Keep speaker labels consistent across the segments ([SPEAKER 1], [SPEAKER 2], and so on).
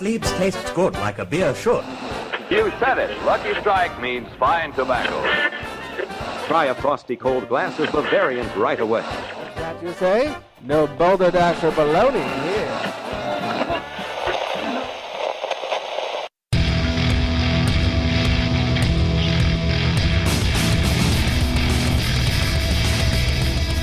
[SPEAKER 1] Gottlieb's tastes good like a beer should.
[SPEAKER 2] You said it. Lucky Strike means fine tobacco.
[SPEAKER 3] Try a frosty cold glass of Bavarian right away.
[SPEAKER 4] That you say? No Boulder Dash or baloney here.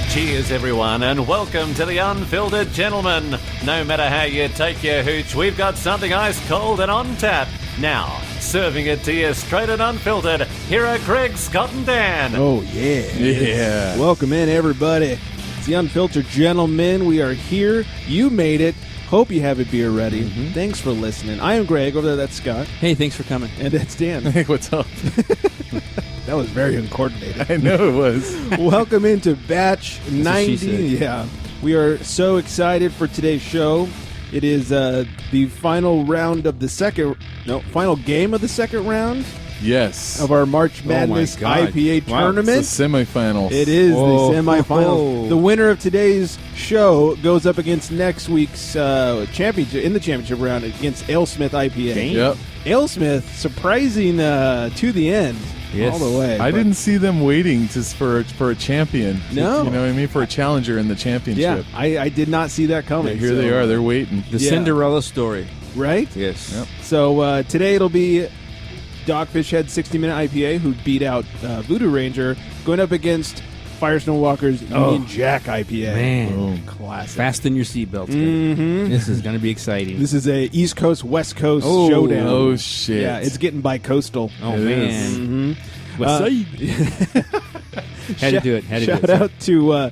[SPEAKER 5] Cheers, everyone, and welcome to the Unfiltered Gentleman. No matter how you take your hooch, we've got something ice cold and on tap. Now, serving it to you straight and unfiltered, here are Greg, Scott, and Dan.
[SPEAKER 6] Oh, yeah.
[SPEAKER 7] Yeah.
[SPEAKER 6] Welcome in, everybody. It's the Unfiltered Gentleman. We are here. You made it. Hope you have a beer ready. Thanks for listening. I am Greg. Over there, that's Scott.
[SPEAKER 7] Hey, thanks for coming.
[SPEAKER 6] And that's Dan.
[SPEAKER 7] Hey, what's up?
[SPEAKER 6] That was very uncoordinated.
[SPEAKER 7] I know it was.
[SPEAKER 6] Welcome into batch
[SPEAKER 7] That's
[SPEAKER 6] 90.
[SPEAKER 7] what she said.
[SPEAKER 6] Yeah. We are so excited for today's show. It is the final round of the final game of the second round
[SPEAKER 7] Yes.
[SPEAKER 6] of our March Madness
[SPEAKER 7] God.
[SPEAKER 6] IPA
[SPEAKER 7] Wow,
[SPEAKER 6] tournament.
[SPEAKER 7] it's the semifinals.
[SPEAKER 6] It is
[SPEAKER 7] Whoa.
[SPEAKER 6] the semifinal. The winner of today's show goes up against next week's championship round against Alesmith IPA.
[SPEAKER 7] Yep.
[SPEAKER 6] Alesmith surprising to the end,
[SPEAKER 7] Yes.
[SPEAKER 6] all the way.
[SPEAKER 7] I
[SPEAKER 6] but-
[SPEAKER 7] didn't see them waiting for a champion.
[SPEAKER 6] No.
[SPEAKER 7] You know what I mean? For a challenger in the
[SPEAKER 6] Yeah,
[SPEAKER 7] championship.
[SPEAKER 6] I did not see that
[SPEAKER 7] Yeah,
[SPEAKER 6] coming.
[SPEAKER 7] here they are. They're waiting.
[SPEAKER 8] The
[SPEAKER 6] Yeah.
[SPEAKER 8] Cinderella story.
[SPEAKER 6] Right?
[SPEAKER 8] Yes.
[SPEAKER 7] Yep.
[SPEAKER 6] So today it'll be Dogfish Head 60-minute IPA, who beat out Voodoo Ranger, going up against Firestone Walker's Union Jack IPA.
[SPEAKER 8] Man.
[SPEAKER 7] Boom.
[SPEAKER 6] Classic.
[SPEAKER 8] Fasten your seatbelts.
[SPEAKER 6] Mhm.
[SPEAKER 8] This is going to be exciting.
[SPEAKER 6] This is a East Coast, West Coast
[SPEAKER 8] Oh.
[SPEAKER 6] showdown.
[SPEAKER 7] Oh, shit.
[SPEAKER 6] Yeah, it's getting bi-coastal.
[SPEAKER 8] oh,
[SPEAKER 7] It
[SPEAKER 8] man.
[SPEAKER 7] is.
[SPEAKER 8] What's up? Had to do it.
[SPEAKER 6] Shout out to,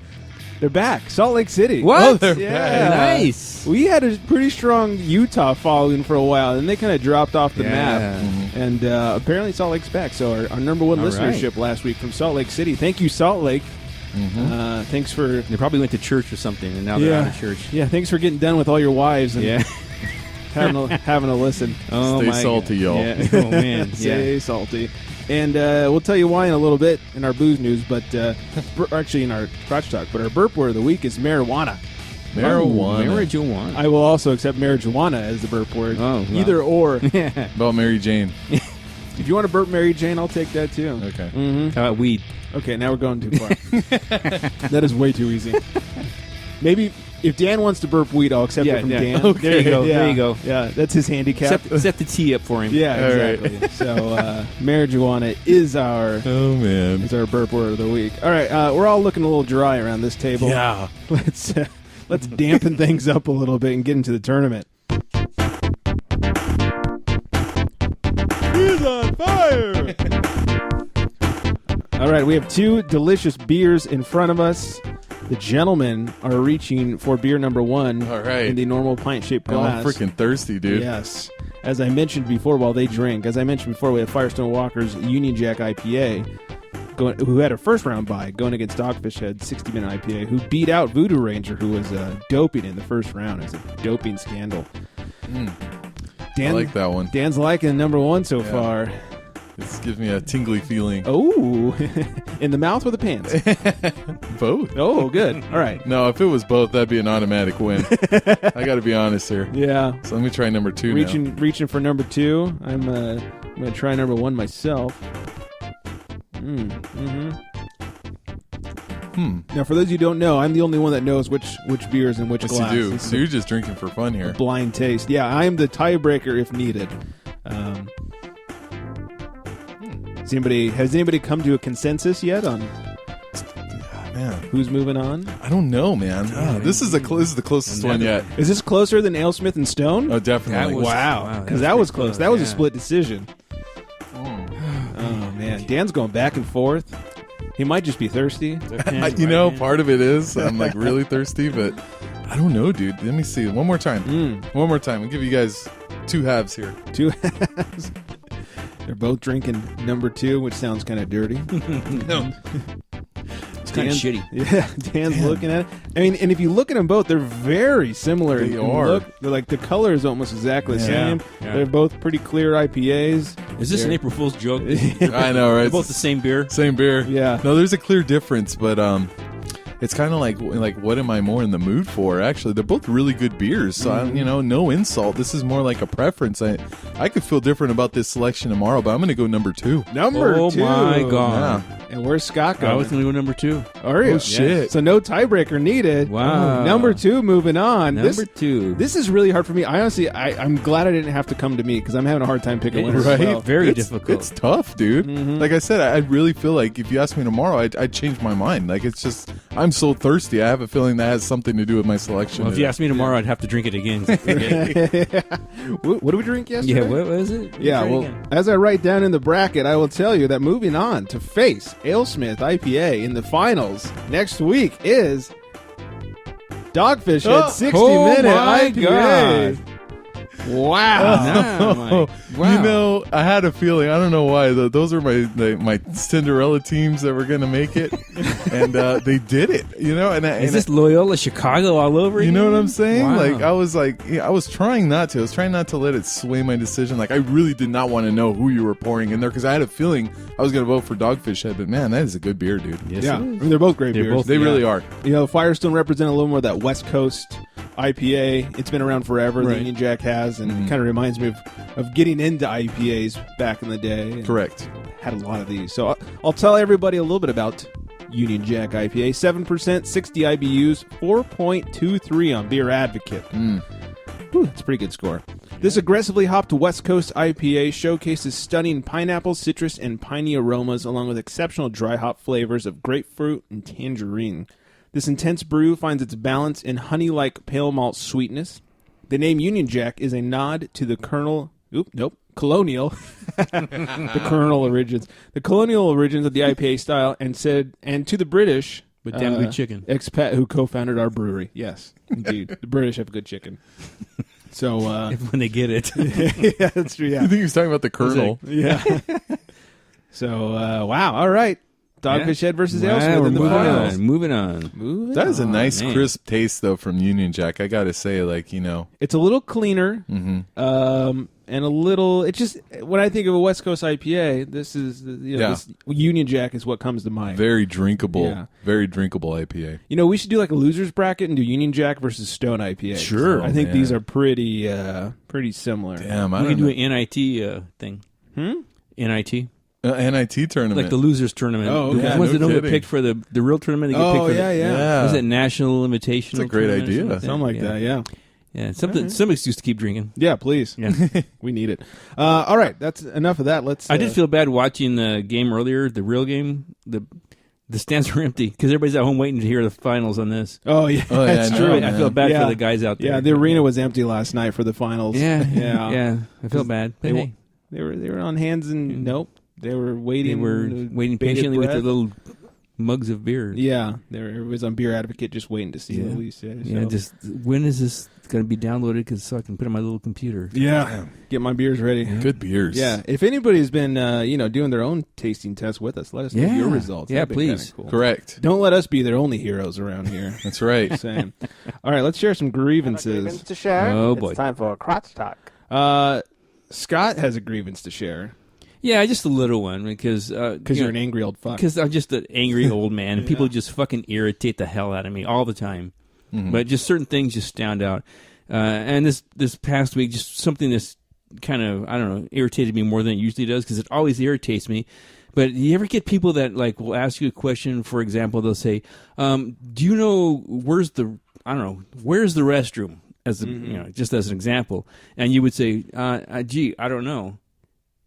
[SPEAKER 6] they're back, Salt Lake City.
[SPEAKER 8] What?
[SPEAKER 7] Oh, they're
[SPEAKER 6] Yeah.
[SPEAKER 8] Nice.
[SPEAKER 6] We had a pretty strong Utah following for a while, and they kind of dropped off the map.
[SPEAKER 8] Yeah.
[SPEAKER 6] And apparently Salt Lake's back. So our number one
[SPEAKER 8] All
[SPEAKER 6] listenership last week from Salt Lake City. Thank you, Salt Lake. Thanks for
[SPEAKER 8] They probably went to church or something, and now they're out of church.
[SPEAKER 6] Yeah, thanks for getting done with all your wives and
[SPEAKER 8] Yeah.
[SPEAKER 6] having a listen.
[SPEAKER 8] Oh,
[SPEAKER 7] Stay
[SPEAKER 8] my
[SPEAKER 7] salty, y'all.
[SPEAKER 8] Yeah. Oh, man.
[SPEAKER 6] Stay salty. And we'll tell you why in a little bit in our booze news, but actually in our crotch talk. But our burp word of the week is marijuana.
[SPEAKER 7] Marijuana.
[SPEAKER 8] Marijuana.
[SPEAKER 6] I will also accept marijuana as the burp word.
[SPEAKER 8] Oh, wow.
[SPEAKER 6] Either or.
[SPEAKER 7] About Mary Jane.
[SPEAKER 6] If you want to burp Mary Jane, I'll take that too.
[SPEAKER 7] Okay.
[SPEAKER 8] How about weed?
[SPEAKER 6] Okay, now we're going too far. That is way too easy. Maybe if Dan wants to burp weed, I'll accept it from Dan.
[SPEAKER 8] Okay. There you go.
[SPEAKER 6] Yeah,
[SPEAKER 8] There you go.
[SPEAKER 6] Yeah, that's his handicap.
[SPEAKER 8] Set the tee up for him.
[SPEAKER 6] Yeah,
[SPEAKER 7] All right.
[SPEAKER 6] exactly. So marijuana is our
[SPEAKER 7] Oh, man.
[SPEAKER 6] burp word of the week. All right, we're all looking a little dry around this table.
[SPEAKER 7] Yeah.
[SPEAKER 6] Let's dampen things up a little bit and get into the tournament. He's on fire! All right, we have two delicious beers in front of us. The gentlemen are reaching for beer number one
[SPEAKER 7] All right.
[SPEAKER 6] in the normal pint-shaped
[SPEAKER 7] Oh,
[SPEAKER 6] glass.
[SPEAKER 7] I'm freaking thirsty, dude.
[SPEAKER 6] Yes. As I mentioned before, while they drink, we have Firestone Walker's Union Jack IPA, who had a first-round bye, going against Dogfish Head 60-minute IPA, who beat out Voodoo Ranger, who was doping in the first round. It was a doping scandal.
[SPEAKER 7] I like that one.
[SPEAKER 6] Dan's liking number one so far.
[SPEAKER 7] This gives me a tingly feeling.
[SPEAKER 6] Oh, in the mouth or the pants?
[SPEAKER 7] Both.
[SPEAKER 6] Oh, good. All right.
[SPEAKER 7] No, if it was both, that'd be an automatic win. I got to be honest here.
[SPEAKER 6] Yeah.
[SPEAKER 7] So let me try number two now.
[SPEAKER 6] Reaching for number two. I'm going to try number one myself. Now, for those of you who don't know, I'm the only one that knows which beer is in which
[SPEAKER 7] Yes,
[SPEAKER 6] glass.
[SPEAKER 7] you do.
[SPEAKER 6] This is
[SPEAKER 7] So you're just drinking for fun here.
[SPEAKER 6] a blind taste. Yeah, I am the tiebreaker if needed. Has anybody come to a consensus yet on
[SPEAKER 7] Man,
[SPEAKER 6] who's moving on?
[SPEAKER 7] I don't know, man. This is the closest one yet.
[SPEAKER 6] Is this closer than Alesmith and Stone?
[SPEAKER 7] Oh, definitely.
[SPEAKER 6] Wow, because that was close. That was a split decision. Oh man, Dan's going back and forth. He might just be thirsty.
[SPEAKER 7] You know, part of it is I'm like really thirsty, but I don't know, dude. Let me see. One more time. One more time. I'll give you guys two halves here.
[SPEAKER 6] Two halves. They're both drinking number two, which sounds kind of dirty.
[SPEAKER 8] It's kind of shitty.
[SPEAKER 6] Yeah, Dan's looking at it. I mean, and if you look at them both, they're very similar.
[SPEAKER 7] They
[SPEAKER 6] in
[SPEAKER 7] are.
[SPEAKER 6] look. They're like the color is almost exactly the same.
[SPEAKER 8] Yeah.
[SPEAKER 6] They're both pretty clear IPAs.
[SPEAKER 8] Is this an April Fool's joke?
[SPEAKER 7] I know, right?
[SPEAKER 8] They're both the same beer.
[SPEAKER 7] Same beer.
[SPEAKER 6] Yeah.
[SPEAKER 7] No, there's a clear difference, but it's kind of like what am I more in the mood for? Actually, they're both really good beers. So no insult. This is more like a preference. I could feel different about this selection tomorrow, but I'm going to go number 2.
[SPEAKER 6] Number 2.
[SPEAKER 8] Oh my god!
[SPEAKER 7] Yeah.
[SPEAKER 6] And where's Scott going?
[SPEAKER 8] I was going to go number 2.
[SPEAKER 6] Are you?
[SPEAKER 7] Oh, shit.
[SPEAKER 6] So no tiebreaker needed.
[SPEAKER 8] Wow.
[SPEAKER 6] Number 2, moving on.
[SPEAKER 8] Number 2.
[SPEAKER 6] This is really hard for me. I honestly, I'm glad I didn't have to come to me because I'm having a hard time picking winners.
[SPEAKER 7] Right?
[SPEAKER 6] as well.
[SPEAKER 8] Very
[SPEAKER 7] It's
[SPEAKER 8] difficult.
[SPEAKER 7] It's tough, dude. Like I said, I really feel like if you ask me tomorrow, I'd change my mind. Like it's just, I'm so thirsty. I have a feeling that has something to do with my selection.
[SPEAKER 8] Well, if you ask me tomorrow, I'd have to drink it again. Forget it.
[SPEAKER 6] What did we drink yesterday?
[SPEAKER 8] Yeah, what was it?
[SPEAKER 6] Yeah,
[SPEAKER 8] Try it
[SPEAKER 6] well,
[SPEAKER 8] again.
[SPEAKER 6] as I write down in the bracket, I will tell you that moving on to face Alesmith IPA in the finals next week is Dogfish Head 60-minute
[SPEAKER 8] my
[SPEAKER 6] IPA. Wow.
[SPEAKER 8] Wow.
[SPEAKER 7] You know, I had a feeling. I don't know why. Those are my Cinderella teams that were going to make it, and they did it. You know,
[SPEAKER 8] Is this Loyola Chicago all over?
[SPEAKER 7] You know
[SPEAKER 8] again?
[SPEAKER 7] what I'm saying?
[SPEAKER 8] Wow.
[SPEAKER 7] I was trying not to. I was trying not to let it sway my decision. Like I really did not want to know who you were pouring in there because I had a feeling I was going to vote for Dogfish Head. But man, that is a good beer, dude.
[SPEAKER 8] Yes,
[SPEAKER 6] Yeah,
[SPEAKER 8] it
[SPEAKER 6] I
[SPEAKER 8] is.
[SPEAKER 6] mean, they're both great
[SPEAKER 8] They're
[SPEAKER 6] beers.
[SPEAKER 8] both-
[SPEAKER 7] They really are.
[SPEAKER 6] You know, Firestone represent a little more of that West Coast IPA. It's been around forever. The
[SPEAKER 7] Right.
[SPEAKER 6] Union Jack has, and it kind of reminds me of getting into IPAs back in the day. And
[SPEAKER 7] Correct.
[SPEAKER 6] had a lot of these. So I'll tell everybody a little bit about Union Jack IPA. 7%, 60 IBUs, 4.23 on Beer Advocate. Whew, that's a pretty good score. This aggressively hopped West Coast IPA showcases stunning pineapple, citrus, and piney aromas, along with exceptional dry hop flavors of grapefruit and tangerine. This intense brew finds its balance in honey-like pale malt sweetness. The name Union Jack is a nod to the colonial the colonial origins of the IPA style, and to the British,
[SPEAKER 8] But damn good chicken.
[SPEAKER 6] expat who co-founded our brewery. Yes, indeed, the British have good chicken. So
[SPEAKER 8] When they get it.
[SPEAKER 6] yeah, that's true.
[SPEAKER 7] I
[SPEAKER 6] Yeah,
[SPEAKER 7] think he was talking about the Colonel.
[SPEAKER 6] yeah. So wow, all right, Dogfish Head versus
[SPEAKER 8] Wow,
[SPEAKER 6] Alesmith
[SPEAKER 8] we're
[SPEAKER 6] in the
[SPEAKER 8] moving
[SPEAKER 6] finals.
[SPEAKER 8] on. Moving on.
[SPEAKER 6] Moving
[SPEAKER 7] That is a
[SPEAKER 6] on.
[SPEAKER 7] nice,
[SPEAKER 8] man.
[SPEAKER 7] crisp taste, though, from Union Jack. I got to say,
[SPEAKER 6] It's a little cleaner, and a little. It just when I think of a West Coast IPA, this is this Union Jack is what comes to mind.
[SPEAKER 7] very drinkable,
[SPEAKER 6] Yeah.
[SPEAKER 7] very drinkable IPA.
[SPEAKER 6] You know, we should do like a losers bracket and do Union Jack versus Stone IPA.
[SPEAKER 8] Sure.
[SPEAKER 6] I think
[SPEAKER 7] man.
[SPEAKER 6] these are pretty similar.
[SPEAKER 7] Damn, I
[SPEAKER 8] We
[SPEAKER 7] don't
[SPEAKER 8] can do
[SPEAKER 7] know.
[SPEAKER 8] an NIT thing. NIT?
[SPEAKER 7] NIT tournament.
[SPEAKER 8] Like the losers tournament.
[SPEAKER 6] Oh, okay.
[SPEAKER 8] The ones that
[SPEAKER 7] No
[SPEAKER 8] don't get
[SPEAKER 7] kidding.
[SPEAKER 8] picked for the real tournament, they get
[SPEAKER 6] Oh
[SPEAKER 8] picked for
[SPEAKER 6] yeah,
[SPEAKER 8] the,
[SPEAKER 6] yeah,
[SPEAKER 8] Was it National Invitational?
[SPEAKER 7] It's a great
[SPEAKER 8] Tournament or
[SPEAKER 7] idea.
[SPEAKER 6] something like that. Yeah,
[SPEAKER 8] Yeah, some excuse to keep drinking.
[SPEAKER 6] yeah. Please,
[SPEAKER 8] Yeah.
[SPEAKER 6] we need it. All right, that's enough of that. Let's.
[SPEAKER 8] I did feel bad watching the game earlier, the real game. The stands were empty because everybody's at home waiting to hear the finals on this.
[SPEAKER 6] Oh yeah,
[SPEAKER 7] Oh, yeah,
[SPEAKER 6] that's
[SPEAKER 7] I
[SPEAKER 6] true.
[SPEAKER 7] know,
[SPEAKER 8] I
[SPEAKER 7] man.
[SPEAKER 8] feel bad
[SPEAKER 6] Yeah.
[SPEAKER 8] for the guys out there.
[SPEAKER 6] Yeah, the arena was empty last night for the finals.
[SPEAKER 8] Yeah,
[SPEAKER 6] yeah,
[SPEAKER 8] yeah. I feel bad. But
[SPEAKER 6] They,
[SPEAKER 8] hey,
[SPEAKER 6] they were on hands and nope. They were waiting.
[SPEAKER 8] they were waiting
[SPEAKER 6] bated
[SPEAKER 8] patiently with
[SPEAKER 6] breath.
[SPEAKER 8] their little mugs of beer.
[SPEAKER 6] Yeah, there was on Beer Advocate just waiting to see
[SPEAKER 8] Yeah.
[SPEAKER 6] what we say.
[SPEAKER 8] Yeah,
[SPEAKER 6] so.
[SPEAKER 8] just when is this going to be downloaded? So I can put it on my little computer.
[SPEAKER 6] yeah, get my beers ready.
[SPEAKER 7] Good beers.
[SPEAKER 6] Yeah, if anybody's been doing their own tasting test with us, let us know your results.
[SPEAKER 8] Yeah,
[SPEAKER 6] That'd be
[SPEAKER 8] please.
[SPEAKER 6] kinda cool.
[SPEAKER 7] Correct.
[SPEAKER 6] Don't let us be their only heroes around here.
[SPEAKER 7] That's right.
[SPEAKER 6] Just saying. All right, let's share some grievances.
[SPEAKER 4] To share.
[SPEAKER 8] Oh, boy.
[SPEAKER 4] It's time for crotch talk.
[SPEAKER 6] Scott has a grievance to share
[SPEAKER 8] Yeah, just a little one because
[SPEAKER 6] because you're an angry old fuck.
[SPEAKER 8] Because I'm just an angry old man, and people just fucking irritate the hell out of me all the time. But just certain things just stand out. And this past week, just something that's kind of, I don't know, irritated me more than it usually does, because it always irritates me. But you ever get people that like will ask you a question? For example, they'll say, "Do you know where's the restroom?" As a, just as an example, and you would say, "Gee, I don't know."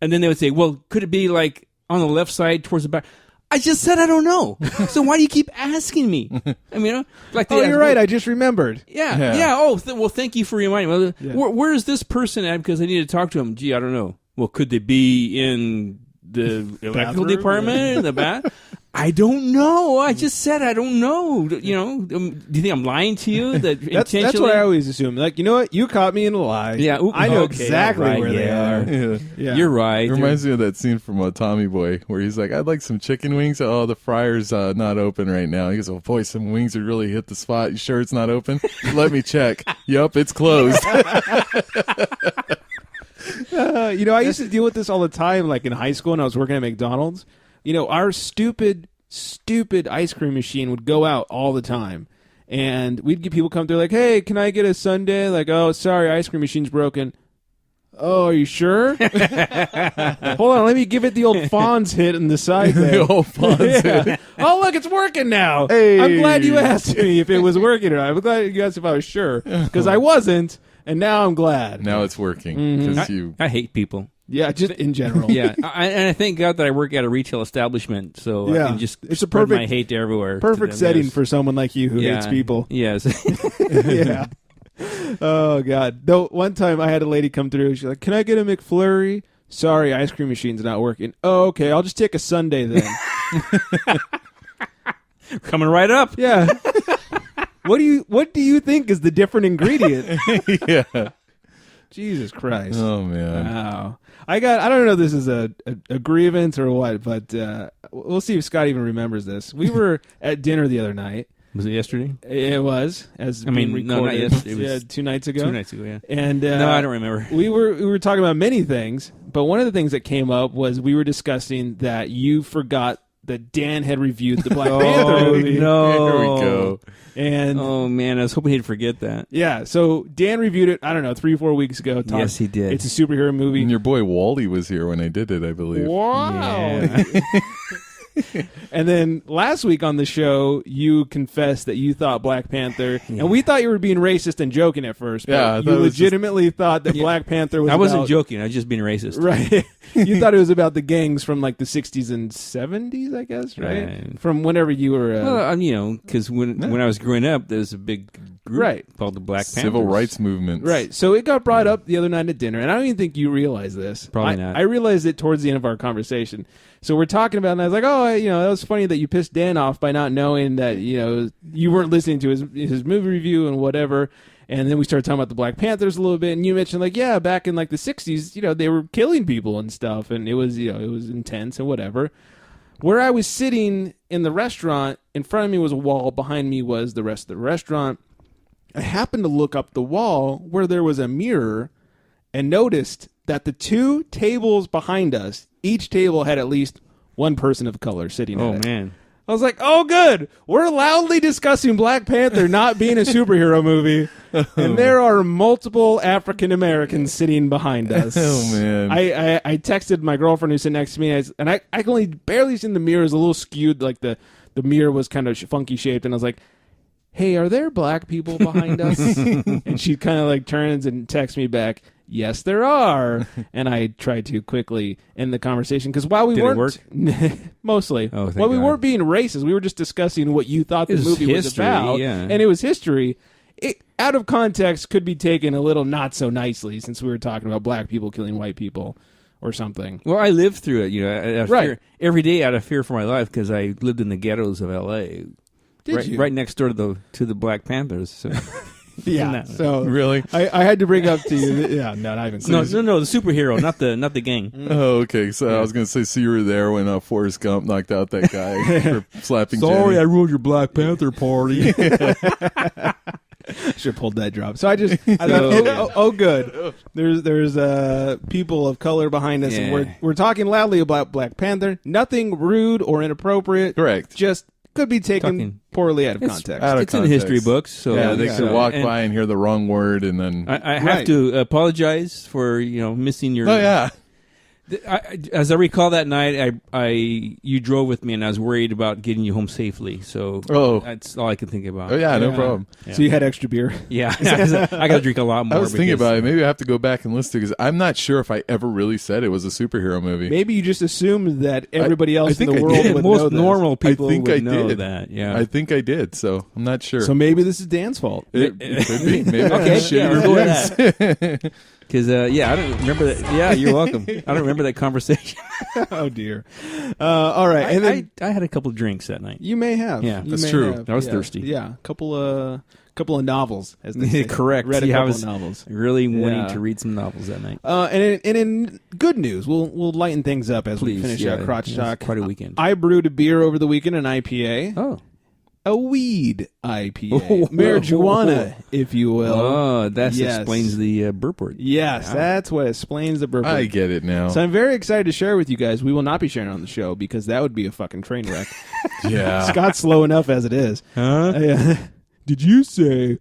[SPEAKER 8] And then they would say, "Well, could it be like on the left side towards the back?" I just said I don't know. So why do you keep asking me? I mean, like,
[SPEAKER 6] Oh, you're right. I just remembered.
[SPEAKER 8] yeah. Oh, well, thank you for reminding me. Well, where is this person at? Because I need to talk to him. Gee, I don't know. Well, could they be in the electrical
[SPEAKER 6] Bathroom?
[SPEAKER 8] department, in the bath? I don't know. I just said I don't know. You know, do you think I'm lying to you?
[SPEAKER 6] That's what I always assume. Like, you know what? You caught me in a lie.
[SPEAKER 8] Yeah, oop,
[SPEAKER 6] I know
[SPEAKER 8] okay,
[SPEAKER 6] exactly
[SPEAKER 8] right,
[SPEAKER 6] where they
[SPEAKER 8] yeah.
[SPEAKER 6] are.
[SPEAKER 7] Yeah.
[SPEAKER 6] Yeah.
[SPEAKER 8] You're right.
[SPEAKER 7] It reminds me of that scene from Tommy Boy where he's like, "I'd like some chicken wings." Oh, the fryer's not open right now. He goes, "Oh boy, some wings would really hit the spot. You sure it's not open?" "Let me check." "Yup, it's closed."
[SPEAKER 6] I used to deal with this all the time, like in high school when I was working at McDonald's. Our stupid stupid ice cream machine would go out all the time. And we'd get people come through like, hey, can I get a sundae? Like, oh, sorry, ice cream machine's broken. Oh, are you sure? Hold on, let me give it the old Fonz hit in the side there.
[SPEAKER 7] The old Fonz hit.
[SPEAKER 6] Oh, look, it's working now.
[SPEAKER 7] Hey.
[SPEAKER 6] I'm glad you asked me if it was working or not. I'm glad you asked if I was sure. Because I wasn't, and now I'm glad.
[SPEAKER 7] Now it's working. 'Cause
[SPEAKER 8] I hate people.
[SPEAKER 6] Yeah, just in general.
[SPEAKER 8] Yeah, and I thank God that I work at a retail establishment, so I can just
[SPEAKER 6] it's a
[SPEAKER 8] spread
[SPEAKER 6] perfect
[SPEAKER 8] my hate everywhere.
[SPEAKER 6] Perfect
[SPEAKER 8] to them,
[SPEAKER 6] setting
[SPEAKER 8] yes.
[SPEAKER 6] for someone like you who hates people.
[SPEAKER 8] Yes.
[SPEAKER 6] Yeah. Oh God! Though one time I had a lady come through. She's like, "Can I get a McFlurry?" Sorry, ice cream machine's not working. Oh, okay. I'll just take a sundae then.
[SPEAKER 8] Coming right up.
[SPEAKER 6] Yeah. What do you think is the different ingredient?
[SPEAKER 7] Yeah.
[SPEAKER 6] Jesus Christ.
[SPEAKER 7] Oh man.
[SPEAKER 6] Wow. I don't know if this is a grievance or what, but we'll see if Scott even remembers this. We were at dinner the other night.
[SPEAKER 8] Was it yesterday?
[SPEAKER 6] It was. Being recorded.
[SPEAKER 8] No, not yesterday. It was
[SPEAKER 6] 2 nights ago.
[SPEAKER 8] 2 nights ago, yeah.
[SPEAKER 6] And
[SPEAKER 8] no, I don't remember.
[SPEAKER 6] We were talking about many things, but one of the things that came up was we were discussing that you forgot that Dan had reviewed the Black Panther movie.
[SPEAKER 8] No.
[SPEAKER 7] There we go.
[SPEAKER 6] And
[SPEAKER 8] oh man, I was hoping he'd forget that.
[SPEAKER 6] yeah, so Dan reviewed it, I don't know, 3-4 weeks ago.
[SPEAKER 8] Yes, he did.
[SPEAKER 6] It's a superhero movie.
[SPEAKER 7] And your boy Wally was here when I did it, I believe.
[SPEAKER 6] Wow.
[SPEAKER 8] Yeah.
[SPEAKER 6] And then last week on the show, you confessed that you thought Black Panther, and we thought you were being racist and joking at first, but
[SPEAKER 7] Yeah, I
[SPEAKER 6] you
[SPEAKER 7] thought it was
[SPEAKER 6] legitimately thought that Black Panther was
[SPEAKER 8] I wasn't
[SPEAKER 6] about,
[SPEAKER 8] joking. I was just being racist.
[SPEAKER 6] right? You thought it was about the gangs from like the 60s and 70s, I guess, right?
[SPEAKER 8] Right.
[SPEAKER 6] From whenever you were...
[SPEAKER 8] Well, because when I was growing up, there was a big group
[SPEAKER 6] Right.
[SPEAKER 8] called the Black Panthers.
[SPEAKER 7] Civil rights movement.
[SPEAKER 6] Right. So it got brought up the other night at dinner, and I don't even think you realize this.
[SPEAKER 8] Probably not.
[SPEAKER 6] I realized it towards the end of our conversation. So we're talking about it, and I was like, oh, that was funny that you pissed Dan off by not knowing that, you weren't listening to his movie review and whatever. And then we started talking about the Black Panthers a little bit, and you mentioned, like, yeah, back in, like, the 60s, they were killing people and stuff, and it was, it was intense and whatever. Where I was sitting in the restaurant, in front of me was a wall, behind me was the rest of the restaurant. I happened to look up the wall where there was a mirror and noticed that the 2 tables behind us, each table had at least one person of color sitting at it.
[SPEAKER 8] Oh, man.
[SPEAKER 6] I was like, oh, good. We're loudly discussing Black Panther not being a superhero movie, and there are multiple African Americans sitting behind us.
[SPEAKER 7] Oh, man.
[SPEAKER 6] I texted my girlfriend who's sitting next to me, and I can only barely see the mirror. It was a little skewed, like the mirror was kind of funky shaped, and I was like, hey, are there black people behind us? And she kind of like turns and texts me back, yes, there are. And I tried to quickly end the conversation because while we
[SPEAKER 8] Did
[SPEAKER 6] weren't
[SPEAKER 8] it work?
[SPEAKER 6] mostly,
[SPEAKER 8] Oh, thank
[SPEAKER 6] while we
[SPEAKER 8] God.
[SPEAKER 6] weren't being racist, we were just discussing what you thought the
[SPEAKER 8] It was
[SPEAKER 6] movie was
[SPEAKER 8] history,
[SPEAKER 6] about,
[SPEAKER 8] yeah.
[SPEAKER 6] and it was history. It, out of context, could be taken a little not so nicely since we were talking about black people killing white people or something.
[SPEAKER 8] Well, I lived through it, out of
[SPEAKER 6] Right.
[SPEAKER 8] fear, every day out of fear for my life because I lived in the ghettos of L.A.
[SPEAKER 6] Did you?
[SPEAKER 8] Right next door to the Black Panthers. So.
[SPEAKER 6] Yeah.
[SPEAKER 8] No.
[SPEAKER 6] So
[SPEAKER 7] Really?
[SPEAKER 6] I had to bring up to you. Yeah, no, not even
[SPEAKER 8] No,
[SPEAKER 6] close.
[SPEAKER 8] the superhero, not the gang.
[SPEAKER 7] Oh, okay. So I was going to say, so you were there when Forrest Gump knocked out that guy for slapping
[SPEAKER 8] Sorry,
[SPEAKER 7] Jenny.
[SPEAKER 8] I ruined your Black Panther party.
[SPEAKER 6] Should have pulled that drop. So I thought, oh, good. There's people of color behind us, and
[SPEAKER 8] Yeah.
[SPEAKER 6] we're talking loudly about Black Panther. Nothing rude or inappropriate.
[SPEAKER 7] Correct.
[SPEAKER 6] Just could be taken
[SPEAKER 8] Talking-
[SPEAKER 6] poorly out of
[SPEAKER 8] It's-
[SPEAKER 6] context.
[SPEAKER 7] Out of
[SPEAKER 8] It's in
[SPEAKER 7] context.
[SPEAKER 8] history books, so
[SPEAKER 7] Yeah, they
[SPEAKER 6] yeah.
[SPEAKER 7] could walk
[SPEAKER 8] and
[SPEAKER 7] by and hear the wrong word, and then
[SPEAKER 8] I have
[SPEAKER 6] Right.
[SPEAKER 8] to apologize for missing your.
[SPEAKER 7] oh yeah,
[SPEAKER 8] As I recall that night, you drove with me, and I was worried about getting you home safely. So that's all I can think about.
[SPEAKER 7] oh yeah, no problem.
[SPEAKER 6] So you had extra beer.
[SPEAKER 8] Yeah, I got to drink a lot more.
[SPEAKER 7] I was thinking
[SPEAKER 8] because-
[SPEAKER 7] about it. Maybe I have to go back and listen to because I'm not sure if I ever really said it was a superhero movie.
[SPEAKER 6] Maybe you just assumed that everybody else
[SPEAKER 7] I think
[SPEAKER 6] in the
[SPEAKER 7] I
[SPEAKER 6] world
[SPEAKER 7] did.
[SPEAKER 6] would
[SPEAKER 8] most
[SPEAKER 6] know this.
[SPEAKER 8] normal people
[SPEAKER 7] I think
[SPEAKER 8] would
[SPEAKER 7] I
[SPEAKER 8] know
[SPEAKER 7] did.
[SPEAKER 8] that. Yeah,
[SPEAKER 7] I think I did, so I'm not sure.
[SPEAKER 6] So maybe this is Dan's fault.
[SPEAKER 7] it could be. Maybe
[SPEAKER 8] Okay,
[SPEAKER 7] I should
[SPEAKER 8] yeah, let's
[SPEAKER 7] reviews.
[SPEAKER 8] go with because I don't remember that. Yeah, you're welcome. I don't remember that conversation.
[SPEAKER 6] Oh dear. All right, and then
[SPEAKER 8] I had a couple drinks that night.
[SPEAKER 6] you may have.
[SPEAKER 8] Yeah,
[SPEAKER 6] You
[SPEAKER 7] that's
[SPEAKER 6] may
[SPEAKER 7] true.
[SPEAKER 6] have.
[SPEAKER 8] I was
[SPEAKER 6] Yeah.
[SPEAKER 8] thirsty.
[SPEAKER 6] Yeah, couple of novels, as they say.
[SPEAKER 8] Correct.
[SPEAKER 6] Read a
[SPEAKER 8] Yeah, I
[SPEAKER 6] couple
[SPEAKER 8] was
[SPEAKER 6] of novels.
[SPEAKER 8] really wanting
[SPEAKER 6] Yeah.
[SPEAKER 8] to read some novels that night.
[SPEAKER 6] And in good news, we'll lighten things up as we
[SPEAKER 8] Please,
[SPEAKER 6] finish
[SPEAKER 8] yeah,
[SPEAKER 6] out crotch
[SPEAKER 8] it was
[SPEAKER 6] talk.
[SPEAKER 8] quite a weekend.
[SPEAKER 6] I brewed a beer over the weekend, an IPA.
[SPEAKER 8] Oh,
[SPEAKER 6] a weed IPA. Marijuana, if you will.
[SPEAKER 8] Oh, that
[SPEAKER 6] Yes.
[SPEAKER 8] explains the burp word.
[SPEAKER 6] Yes, that's what explains the burp.
[SPEAKER 7] I get it now.
[SPEAKER 6] So I'm very excited to share with you guys. We will not be sharing it on the show because that would be a fucking train wreck.
[SPEAKER 7] Yeah.
[SPEAKER 6] Scott's slow enough as it is.
[SPEAKER 8] Huh?
[SPEAKER 6] Did you say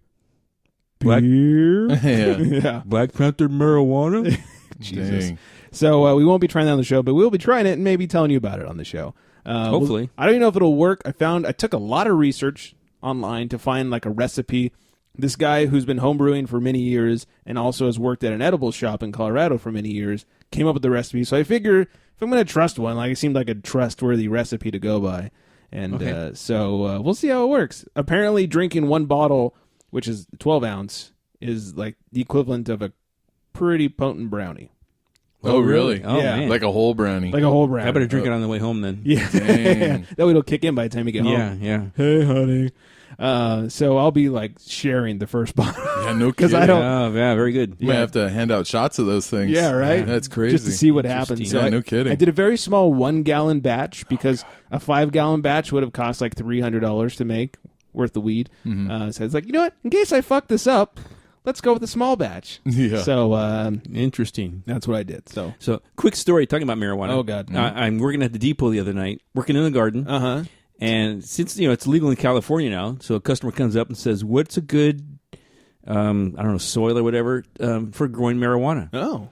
[SPEAKER 8] Black-
[SPEAKER 6] beer?
[SPEAKER 7] Yeah.
[SPEAKER 6] Yeah.
[SPEAKER 8] Black Panther marijuana?
[SPEAKER 6] Jesus.
[SPEAKER 7] Dang.
[SPEAKER 6] So we won't be trying that on the show, but we'll be trying it and maybe telling you about it on the show.
[SPEAKER 8] Hopefully.
[SPEAKER 6] I don't even know if it'll work. I took a lot of research online to find like a recipe. This guy who's been homebrewing for many years and also has worked at an edible shop in Colorado for many years came up with the recipe. So I figure if I'm going to trust one, like it seemed like a trustworthy recipe to go by. And so we'll see how it works. Apparently drinking one bottle, which is 12 ounce, is like the equivalent of a pretty potent brownie.
[SPEAKER 7] Oh, really?
[SPEAKER 8] Oh,
[SPEAKER 6] Yeah.
[SPEAKER 8] man.
[SPEAKER 7] Like a whole brownie.
[SPEAKER 6] Like a whole brownie.
[SPEAKER 8] I better drink it on the way home then.
[SPEAKER 6] Yeah.
[SPEAKER 7] Dang.
[SPEAKER 6] That way it'll kick in by the time you get home.
[SPEAKER 8] Yeah.
[SPEAKER 6] Hey, honey. So I'll be like sharing the first bottle.
[SPEAKER 7] Yeah, no
[SPEAKER 6] 'Cause
[SPEAKER 7] kidding.
[SPEAKER 6] I don't-
[SPEAKER 8] Oh, yeah, very good.
[SPEAKER 7] You might have to hand out shots of those things.
[SPEAKER 6] Yeah, right?
[SPEAKER 7] That's crazy.
[SPEAKER 6] Just to see what happens.
[SPEAKER 7] Yeah,
[SPEAKER 6] So
[SPEAKER 7] no kidding.
[SPEAKER 6] I did a very small 1 gallon batch because a 5 gallon batch would have cost like $300 to make worth the weed.
[SPEAKER 7] Mm-hmm.
[SPEAKER 6] So it's like, you know what? In case I fuck this up, let's go with a small batch.
[SPEAKER 7] Yeah.
[SPEAKER 6] So
[SPEAKER 8] Interesting.
[SPEAKER 6] that's what I did. So
[SPEAKER 8] Quick story talking about marijuana.
[SPEAKER 6] Oh, God.
[SPEAKER 8] I'm working at the depot the other night, working in the garden.
[SPEAKER 6] uh-huh.
[SPEAKER 8] And since it's legal in California now, so a customer comes up and says, "What's a good, I don't know, soil or whatever for growing marijuana?"
[SPEAKER 6] Oh,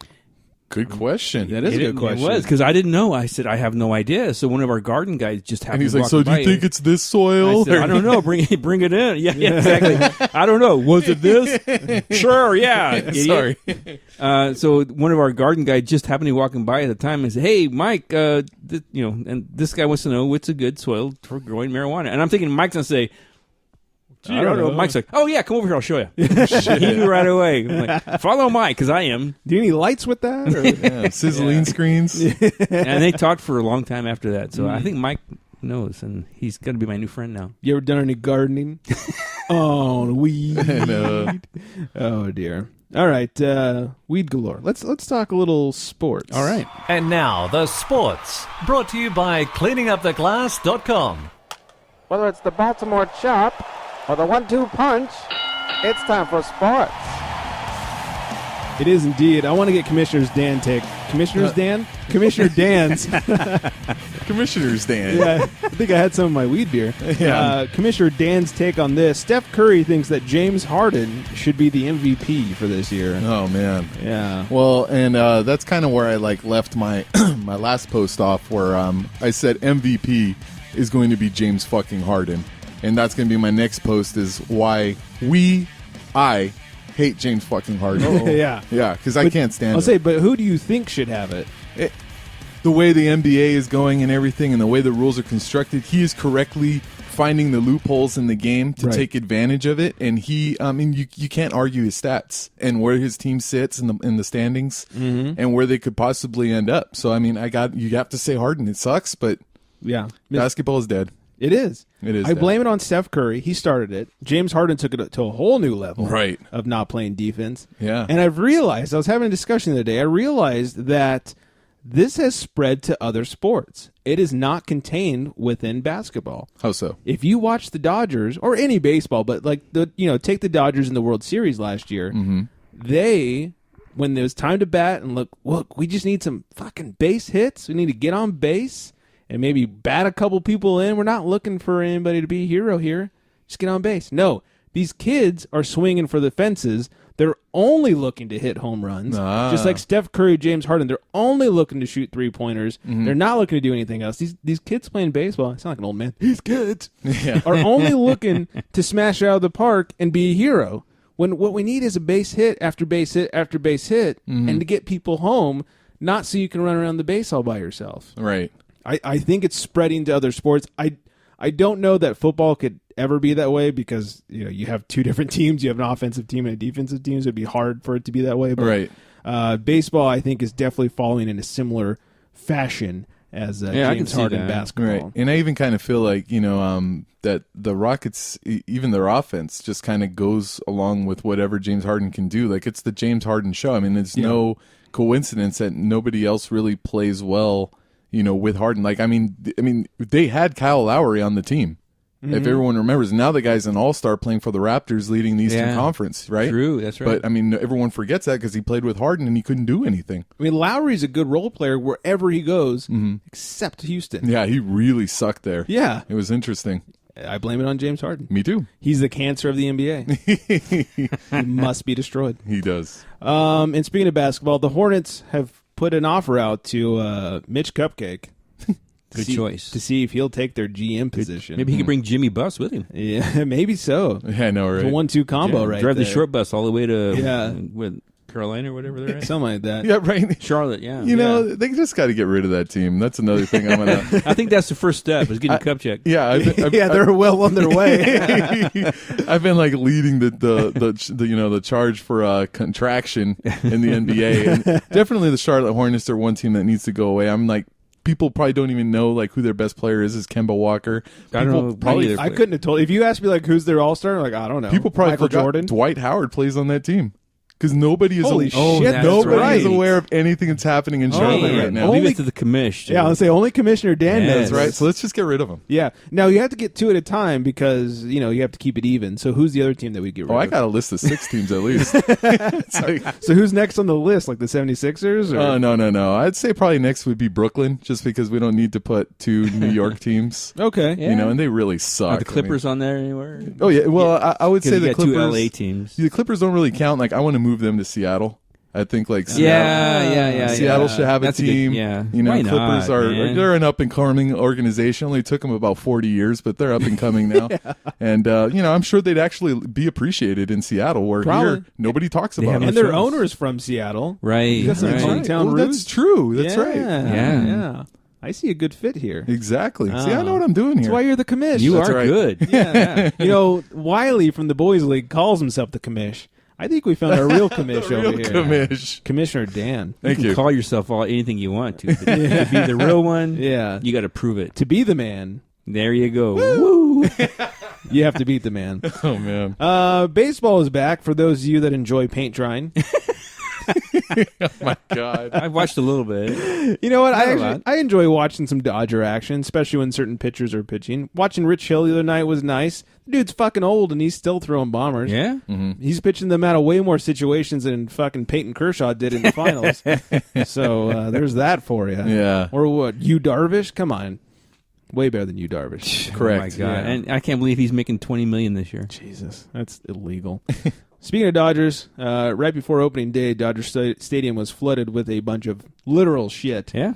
[SPEAKER 7] Good question.
[SPEAKER 6] that is a good question.
[SPEAKER 8] It was because I didn't know. I said, "I have no idea." So one of our garden guys just happened.
[SPEAKER 7] And he's
[SPEAKER 8] to
[SPEAKER 7] like,
[SPEAKER 8] walk
[SPEAKER 7] so do
[SPEAKER 8] by
[SPEAKER 7] you think it's this
[SPEAKER 8] I
[SPEAKER 7] soil?
[SPEAKER 8] said, I don't know. Bring it in. Yeah, exactly. I don't know. Was it this? Sure. Yeah. idiot.
[SPEAKER 7] Sorry.
[SPEAKER 8] So one of our garden guys just happened to be walking by at the time and said, "Hey, Mike, and this guy wants to know what's a good soil for growing marijuana." And I'm thinking Mike's gonna say, "I don't know." Mike's like, "Oh yeah, come over here, I'll show you." He knew right away. I'm like, follow Mike because I am.
[SPEAKER 6] Do you need lights with that? Or?
[SPEAKER 7] Yeah, sizzling screens.
[SPEAKER 8] And they talked for a long time after that. So I think Mike knows, and he's gonna be my new friend now.
[SPEAKER 6] You ever done any gardening? Oh, weed.
[SPEAKER 7] And,
[SPEAKER 6] Oh dear. All right, weed galore. Let's talk a little sports.
[SPEAKER 8] All right.
[SPEAKER 5] And now, the sports. Brought to you by cleaninguptheglass.com.
[SPEAKER 4] Whether it's the Baltimore Chop or the 1-2 punch, it's time for sports.
[SPEAKER 6] It is indeed. I want to get Commissioner's Dan take. Commissioner Dan's.
[SPEAKER 7] Commissioner's Dan.
[SPEAKER 6] Yeah, I think I had some of my weed beer.
[SPEAKER 7] Yeah.
[SPEAKER 6] Commissioner Dan's take on this. Steph Curry thinks that James Harden should be the MVP for this year.
[SPEAKER 7] Oh, man.
[SPEAKER 6] Yeah.
[SPEAKER 7] Well, and that's kind of where I left my my last post off, where I said MVP is going to be James fucking Harden, and that's going to be my next post is why I hate James fucking Harden.
[SPEAKER 6] Yeah.
[SPEAKER 7] Yeah, because I can't stand
[SPEAKER 6] I'll
[SPEAKER 7] it.
[SPEAKER 6] say, but who do you think should have it?
[SPEAKER 7] The way the NBA is going and everything, and the way the rules are constructed, he is correctly finding the loopholes in the game to
[SPEAKER 6] Right.
[SPEAKER 7] take advantage of it. And you can't argue his stats and where his team sits in the standings and where they could possibly end up. So you have to say Harden. It sucks, but
[SPEAKER 6] Yeah.
[SPEAKER 7] basketball is dead.
[SPEAKER 6] It is.
[SPEAKER 7] It is
[SPEAKER 6] I
[SPEAKER 7] dead.
[SPEAKER 6] blame it on Steph Curry. He started it. James Harden took it to a whole new level
[SPEAKER 7] Right.
[SPEAKER 6] of not playing defense.
[SPEAKER 7] Yeah.
[SPEAKER 6] And I've realized, I was having a discussion the other day, I realized that this has spread to other sports. It is not contained within basketball.
[SPEAKER 7] How so?
[SPEAKER 6] If you watch the Dodgers, or any baseball, but take the Dodgers in the World Series last year, they, when it was time to bat and look, we just need some fucking base hits. We need to get on base and maybe bat a couple people in. We're not looking for anybody to be a hero here. Just get on base. No, these kids are swinging for the fences. They're only looking to hit home runs. Just like Steph Curry, James Harden, they're only looking to shoot three-pointers. They're not looking to do anything else. These kids playing baseball, I sound like an old man. These kids are only looking to smash it out of the park and be a hero. When what we need is a base hit after base hit after base hit, and to get people home, not so you can run around the base all by yourself.
[SPEAKER 7] Right.
[SPEAKER 6] I think it's spreading to other sports. I don't know that football could ever be that way because you have two different teams. You have an offensive team and a defensive team, so it'd be hard for it to be that way. But,
[SPEAKER 7] Right.
[SPEAKER 6] Baseball, I think, is definitely following in a similar fashion as
[SPEAKER 8] I can
[SPEAKER 6] James
[SPEAKER 8] see
[SPEAKER 6] Harden
[SPEAKER 8] that.
[SPEAKER 6] basketball.
[SPEAKER 7] Right. And I even kind of feel like, that the Rockets, even their offense, just kind of goes along with whatever James Harden can do. Like, it's the James Harden show. I mean, it's no coincidence that nobody else really plays well, with Harden. Like, I mean, they had Kyle Lowry on the team. If everyone remembers, now the guy's an all-star playing for the Raptors, leading the Eastern Conference, right?
[SPEAKER 8] True, that's right.
[SPEAKER 7] But I mean, everyone forgets that because he played with Harden and he couldn't do anything.
[SPEAKER 6] I mean, Lowry's a good role player wherever he goes, except Houston.
[SPEAKER 7] Yeah, he really sucked there.
[SPEAKER 6] Yeah.
[SPEAKER 7] It was interesting.
[SPEAKER 6] I blame it on James Harden.
[SPEAKER 7] Me too.
[SPEAKER 6] He's the cancer of the NBA. He must be destroyed.
[SPEAKER 7] He does.
[SPEAKER 6] And speaking of basketball, the Hornets have put an offer out to Mitch Cupcake.
[SPEAKER 8] Good choice.
[SPEAKER 6] To see if he'll take their GM position.
[SPEAKER 8] Maybe he could bring Jimmy Buss with him.
[SPEAKER 6] Yeah, maybe so.
[SPEAKER 7] Yeah, I know, right?
[SPEAKER 6] It's a 1-2 combo right
[SPEAKER 8] Drive
[SPEAKER 6] there.
[SPEAKER 8] the short bus all the way to
[SPEAKER 6] Yeah.
[SPEAKER 8] Carolina or whatever they're at.
[SPEAKER 6] Something like that.
[SPEAKER 7] Yeah, right.
[SPEAKER 8] Charlotte, yeah.
[SPEAKER 7] You know, they just got to get rid of that team. That's another thing I'm gonna.
[SPEAKER 8] I think that's the first step is getting Kupchak.
[SPEAKER 7] Yeah,
[SPEAKER 6] Yeah, they're well on their way.
[SPEAKER 7] I've been like leading the charge for contraction in the NBA, and definitely the Charlotte Hornets are one team that needs to go away. I'm like, people probably don't even know like who their best player is Kemba Walker.
[SPEAKER 8] I don't know.
[SPEAKER 7] Probably,
[SPEAKER 6] I couldn't have told. If you asked me like who's their all-star, like I don't know.
[SPEAKER 7] people probably
[SPEAKER 6] Michael
[SPEAKER 7] forgot
[SPEAKER 6] Jordan.
[SPEAKER 7] Dwight Howard plays on that team. Because nobody is
[SPEAKER 6] Holy shit,
[SPEAKER 8] that's
[SPEAKER 7] nobody
[SPEAKER 8] right.
[SPEAKER 7] is aware of anything that's happening in Charlotte right now.
[SPEAKER 8] Leave
[SPEAKER 6] Only-
[SPEAKER 8] it to the commish.
[SPEAKER 6] Yeah, I'll say only Commissioner Dan
[SPEAKER 8] Yeah,
[SPEAKER 6] knows.
[SPEAKER 7] That's right. So let's just get rid of him.
[SPEAKER 6] Yeah. Now you have to get two at a time because you have to keep it even. So who's the other team that we get rid
[SPEAKER 7] Oh,
[SPEAKER 6] of?
[SPEAKER 7] I got a list of 6 teams at least. It's like,
[SPEAKER 6] So who's next on the list? Like the 76ers? Or?
[SPEAKER 7] no. I'd say probably next would be Brooklyn, just because we don't need to put 2 New York teams.
[SPEAKER 6] Okay.
[SPEAKER 8] Yeah.
[SPEAKER 7] And they really suck.
[SPEAKER 8] Are the Clippers on there anywhere?
[SPEAKER 7] Oh yeah. Well, I would say
[SPEAKER 8] Because
[SPEAKER 7] the
[SPEAKER 8] you got
[SPEAKER 7] Clippers.
[SPEAKER 8] 2 LA teams.
[SPEAKER 7] The Clippers don't really count. Like I want to move them to Seattle. I think like
[SPEAKER 8] Yeah.
[SPEAKER 7] Seattle should have
[SPEAKER 8] That's
[SPEAKER 7] a team.
[SPEAKER 8] yeah.
[SPEAKER 7] Clippers
[SPEAKER 8] Why not, man?
[SPEAKER 7] they're an up and coming organization. Only took them about 40 years, but they're up and coming now. And I'm sure they'd actually be appreciated in Seattle, where
[SPEAKER 6] Probably.
[SPEAKER 7] here nobody talks about
[SPEAKER 8] have
[SPEAKER 7] them.
[SPEAKER 6] And their
[SPEAKER 8] choice.
[SPEAKER 6] owner is from Seattle.
[SPEAKER 8] Right.
[SPEAKER 6] You got some
[SPEAKER 8] right.
[SPEAKER 6] hometown
[SPEAKER 7] Well,
[SPEAKER 6] roots.
[SPEAKER 7] that's true. That's
[SPEAKER 6] Yeah.
[SPEAKER 7] right.
[SPEAKER 8] Yeah.
[SPEAKER 6] I see a good fit here.
[SPEAKER 7] Exactly. See, I know what I'm doing
[SPEAKER 6] That's
[SPEAKER 7] here.
[SPEAKER 6] why you're the commish.
[SPEAKER 8] You
[SPEAKER 7] That's
[SPEAKER 8] are
[SPEAKER 7] right.
[SPEAKER 8] good.
[SPEAKER 6] Yeah. Wiley from the Boys League calls himself the commish. I think we found our real commish
[SPEAKER 7] Real
[SPEAKER 6] over here.
[SPEAKER 7] commish.
[SPEAKER 6] Commissioner Dan.
[SPEAKER 7] Thank
[SPEAKER 8] You can
[SPEAKER 7] you.
[SPEAKER 8] call yourself anything you want to. But to be the real one,
[SPEAKER 6] Yeah.
[SPEAKER 8] you got to prove it.
[SPEAKER 6] To be the man,
[SPEAKER 8] There you go. Woo!
[SPEAKER 6] you have to beat the man.
[SPEAKER 7] Oh man.
[SPEAKER 6] Baseball is back for those of you that enjoy paint drying.
[SPEAKER 7] My God.
[SPEAKER 8] I've watched a little bit.
[SPEAKER 6] You know what?
[SPEAKER 8] Not a lot.
[SPEAKER 6] I enjoy watching some Dodger action, especially when certain pitchers are pitching. Watching Rich Hill the other night was nice. The dude's fucking old and he's still throwing bombers.
[SPEAKER 8] Yeah?
[SPEAKER 6] He's pitching them out of way more situations than fucking Peyton Kershaw did in the finals. So there's that for you.
[SPEAKER 7] Yeah.
[SPEAKER 6] Or what? Yu Darvish? Come on. Way better than Yu Darvish.
[SPEAKER 7] Correct.
[SPEAKER 8] Oh my God.
[SPEAKER 6] Yeah.
[SPEAKER 8] And I can't believe he's making $20 million this year.
[SPEAKER 6] Jesus, that's illegal. Speaking of Dodgers, right before opening day, Dodger Stadium was flooded with a bunch of literal shit.
[SPEAKER 8] Yeah?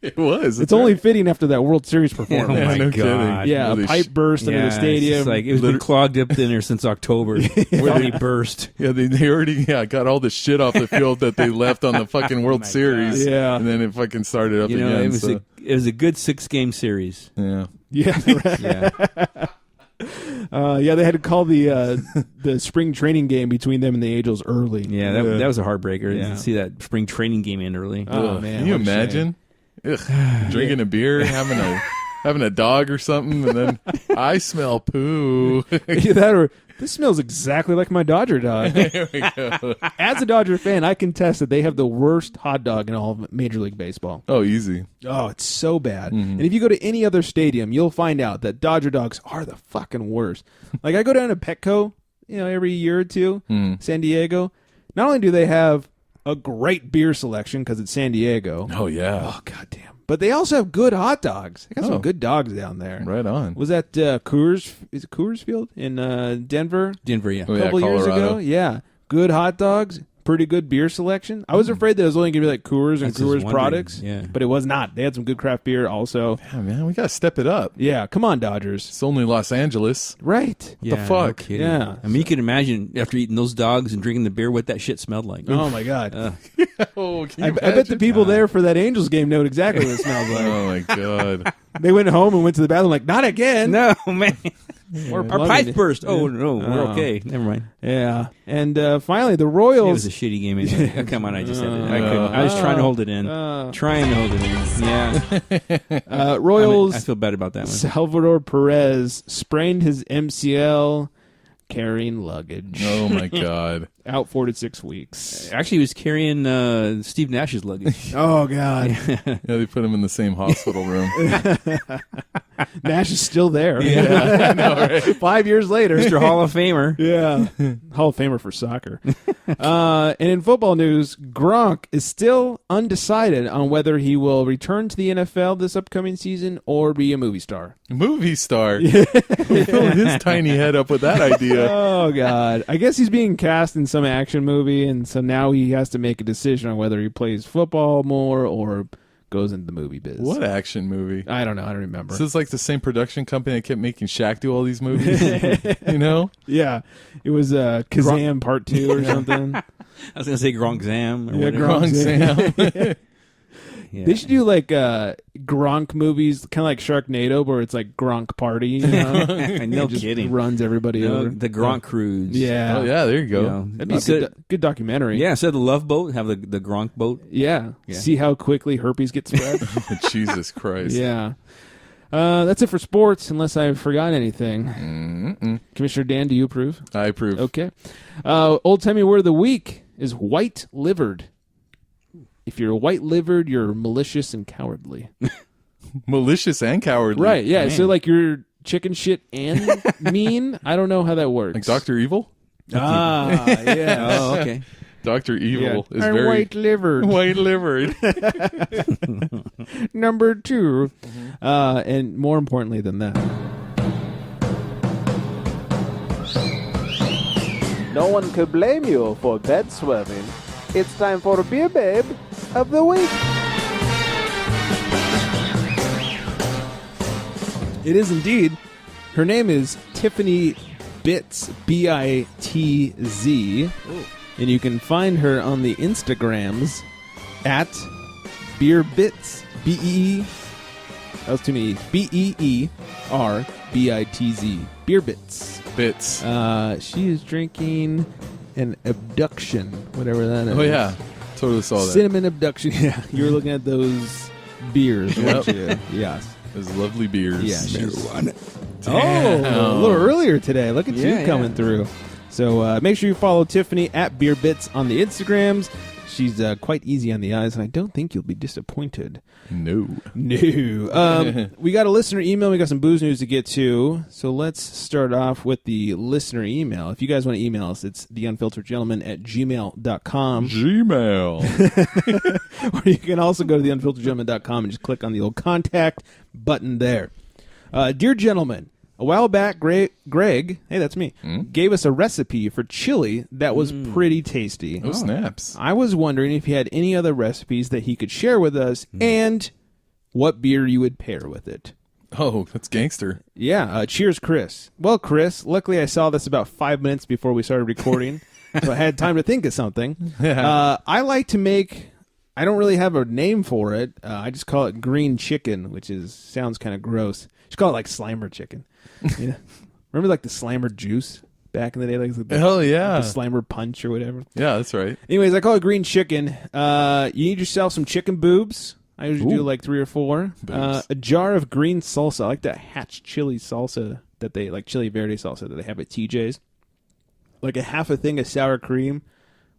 [SPEAKER 7] It was.
[SPEAKER 6] It's only fitting after that World Series
[SPEAKER 8] Oh
[SPEAKER 6] performance.
[SPEAKER 8] my
[SPEAKER 7] no
[SPEAKER 8] God.
[SPEAKER 7] kidding.
[SPEAKER 6] Yeah,
[SPEAKER 7] Really
[SPEAKER 6] a pipe burst into the
[SPEAKER 8] It's
[SPEAKER 6] stadium.
[SPEAKER 8] just like, it was been clogged up in there since October. Where they burst.
[SPEAKER 7] Yeah, they already got all the shit off the field that they left on the fucking World Series.
[SPEAKER 6] God. Yeah.
[SPEAKER 7] And then it fucking started up
[SPEAKER 8] You know,
[SPEAKER 7] again.
[SPEAKER 8] it was
[SPEAKER 7] so,
[SPEAKER 8] it was a good 6-game series.
[SPEAKER 7] yeah.
[SPEAKER 6] yeah,
[SPEAKER 8] Yeah.
[SPEAKER 6] they had to call the spring training game between them and the Angels early.
[SPEAKER 8] Yeah, that was a heartbreaker
[SPEAKER 6] Yeah.
[SPEAKER 8] to see that spring training game end early.
[SPEAKER 6] Oh,
[SPEAKER 7] Ugh.
[SPEAKER 6] man,
[SPEAKER 7] Can you
[SPEAKER 6] what a shame.
[SPEAKER 7] imagine? Ugh. Drinking a beer, having a dog or something, and then I smell poo.
[SPEAKER 6] Either that or this smells exactly like my Dodger dog.
[SPEAKER 7] There we go.
[SPEAKER 6] As a Dodger fan, I can test that they have the worst hot dog in all of Major League Baseball.
[SPEAKER 7] Oh, easy.
[SPEAKER 6] Oh, it's so bad.
[SPEAKER 7] Mm-hmm.
[SPEAKER 6] And if you go to any other stadium, you'll find out that Dodger dogs are the fucking worst. Like I go down to Petco, every year or two,
[SPEAKER 7] Mm.
[SPEAKER 6] San Diego. Not only do they have a great beer selection because it's San Diego.
[SPEAKER 7] Oh, yeah.
[SPEAKER 6] Oh, goddamn. But they also have good hot dogs. They got
[SPEAKER 7] Oh.
[SPEAKER 6] some good dogs down there.
[SPEAKER 7] Right on.
[SPEAKER 6] Was that Coors? Is it Coors Field in Denver?
[SPEAKER 8] Denver, yeah.
[SPEAKER 7] Oh,
[SPEAKER 6] A
[SPEAKER 7] yeah,
[SPEAKER 6] couple years
[SPEAKER 7] Colorado.
[SPEAKER 6] ago? Yeah. Good hot dogs. Pretty good beer selection. I was afraid that it was only going to be like Coors and
[SPEAKER 8] I was just
[SPEAKER 6] Coors
[SPEAKER 8] wondering,
[SPEAKER 6] products.
[SPEAKER 8] yeah.
[SPEAKER 6] But it was not. They had some good craft beer also.
[SPEAKER 7] Yeah, man, we got to step it up.
[SPEAKER 6] Yeah. Come on, Dodgers.
[SPEAKER 7] It's only Los Angeles.
[SPEAKER 6] Right.
[SPEAKER 8] Yeah,
[SPEAKER 7] the fuck?
[SPEAKER 8] no kidding.
[SPEAKER 6] Yeah.
[SPEAKER 8] I mean, you can imagine after eating those dogs and drinking the beer what that shit smelled like.
[SPEAKER 6] Oh, my God.
[SPEAKER 7] Oh, can
[SPEAKER 6] I
[SPEAKER 7] you
[SPEAKER 6] bet the
[SPEAKER 7] imagine?
[SPEAKER 6] people there for that Angels game know exactly what it smells like.
[SPEAKER 7] Oh, my God.
[SPEAKER 6] They went home and went to the bathroom like, not again.
[SPEAKER 8] No, man. Our
[SPEAKER 6] plugging
[SPEAKER 8] pipe
[SPEAKER 6] it.
[SPEAKER 8] burst. Oh, no. We're
[SPEAKER 6] Oh.
[SPEAKER 8] okay. Never mind.
[SPEAKER 6] Yeah. And finally, the
[SPEAKER 8] It was
[SPEAKER 6] Royals.
[SPEAKER 8] a shitty game. Anyway. Come on, I just said it. I couldn't. I was trying to hold it in. Trying to hold it in. Yeah.
[SPEAKER 6] Royals.
[SPEAKER 8] I feel bad about that one.
[SPEAKER 6] Salvador Perez sprained his MCL, carrying luggage.
[SPEAKER 7] Oh my God.
[SPEAKER 6] Out 4 to 6 weeks.
[SPEAKER 8] Actually, he was carrying Steve Nash's luggage.
[SPEAKER 6] Oh, God.
[SPEAKER 7] Yeah, they put him in the same hospital room.
[SPEAKER 6] Nash is still there.
[SPEAKER 7] Yeah, I know, right?
[SPEAKER 6] 5 years later.
[SPEAKER 8] Mr. Hall of Famer.
[SPEAKER 6] Yeah. Hall of Famer for soccer. And in football news, Gronk is still undecided on whether he will return to the NFL this upcoming season or be a movie star.
[SPEAKER 7] Movie star. Filling his tiny head up with that idea.
[SPEAKER 6] Oh, God. I guess he's being cast in some action movie, and so now he has to make a decision on whether he plays football more or goes into the movie biz.
[SPEAKER 7] What action movie?
[SPEAKER 6] I don't know. I don't remember.
[SPEAKER 7] This is like the same production company that kept making Shaq do all these movies. You know?
[SPEAKER 6] Yeah. It was Kazam Part 2 or something.
[SPEAKER 8] I was going to say Gronk Zam. Or
[SPEAKER 6] Yeah,
[SPEAKER 8] whatever.
[SPEAKER 6] Gronk Zam.
[SPEAKER 8] Yeah.
[SPEAKER 6] They should do like Gronk movies, kind of like Sharknado, where it's like Gronk Party. You know?
[SPEAKER 8] No
[SPEAKER 6] Just
[SPEAKER 8] kidding.
[SPEAKER 6] runs everybody over.
[SPEAKER 8] The Gronk Cruise.
[SPEAKER 6] Yeah.
[SPEAKER 7] Oh, yeah, there you go.
[SPEAKER 8] You know,
[SPEAKER 6] That'd be a good documentary.
[SPEAKER 8] Yeah, instead of the Love Boat, have the Gronk boat.
[SPEAKER 6] Yeah.
[SPEAKER 8] Yeah.
[SPEAKER 6] See how quickly herpes gets spread.
[SPEAKER 7] Jesus Christ.
[SPEAKER 6] Yeah. That's it for sports, unless I've forgotten anything.
[SPEAKER 7] Mm-mm.
[SPEAKER 6] Commissioner Dan, do you approve?
[SPEAKER 7] I approve.
[SPEAKER 6] Okay. Old-timey word of the week is white-livered. If you're white-livered, you're malicious and cowardly.
[SPEAKER 7] Malicious and cowardly.
[SPEAKER 6] Right, yeah.
[SPEAKER 8] Man.
[SPEAKER 6] So, like, you're chicken shit and mean? I don't know how that works.
[SPEAKER 7] Like Dr. Evil?
[SPEAKER 6] Ah, yeah.
[SPEAKER 8] Oh, okay.
[SPEAKER 7] Dr. Evil is
[SPEAKER 6] I'm
[SPEAKER 7] very...
[SPEAKER 6] white-livered.
[SPEAKER 7] White-livered.
[SPEAKER 6] Number 2. And more importantly than that. No one could blame you for bed swerving. It's time for Beer Babe of the Week. It is indeed. Her name is Tiffany Bitz, B-I-T-Z. And you can find her on the Instagrams at Beer Bitz, B-E-E. That was too many. B-E-E-R-B-I-T-Z. Beer Bitz.
[SPEAKER 7] Bits.
[SPEAKER 6] She is drinking an abduction, whatever that is.
[SPEAKER 7] Oh, yeah. Totally saw that.
[SPEAKER 6] Cinnamon abduction. Yeah, you were looking at those beers, weren't you? Yes.
[SPEAKER 7] Those lovely beers.
[SPEAKER 6] Yeah. she's-
[SPEAKER 7] Damn.
[SPEAKER 6] Oh, a little earlier today. Look at
[SPEAKER 8] Yeah,
[SPEAKER 6] you coming
[SPEAKER 8] yeah.
[SPEAKER 6] through. So make sure you follow Tiffany at Beer Bits on the Instagrams. She's quite easy on the eyes, and I don't think you'll be disappointed.
[SPEAKER 7] No.
[SPEAKER 6] No. We got a listener email. We got some booze news to get to. So let's start off with the listener email. If you guys want to email us, it's theunfilteredgentleman@gmail.com.
[SPEAKER 7] Gmail.
[SPEAKER 6] Or you can also go to theunfilteredgentleman.com and just click on the old contact button there. Dear gentlemen, a while back, Greg, hey, that's me, gave us a recipe for chili that was pretty tasty.
[SPEAKER 7] Oh, snaps.
[SPEAKER 6] I was wondering if he had any other recipes that he could share with us and what beer you would pair with it.
[SPEAKER 7] Oh, that's gangster.
[SPEAKER 6] Yeah, cheers, Chris. Well, Chris, luckily I saw this about 5 minutes before we started recording, so I had time to think of something. I like to make... I don't really have a name for it. I just call it green chicken, which sounds kind of gross. You should call it like Slimer chicken. Yeah. Remember like the Slimer juice back in the day? Like
[SPEAKER 7] Hell yeah.
[SPEAKER 6] the Slimer punch or whatever.
[SPEAKER 7] Yeah, that's right.
[SPEAKER 6] Anyways, I call it green chicken. You need yourself some chicken boobs. I usually do like 3 or 4. A jar of green salsa. I like that Hatch chili salsa that they like, chili verde salsa that they have at TJ's. Like a half a thing of sour cream.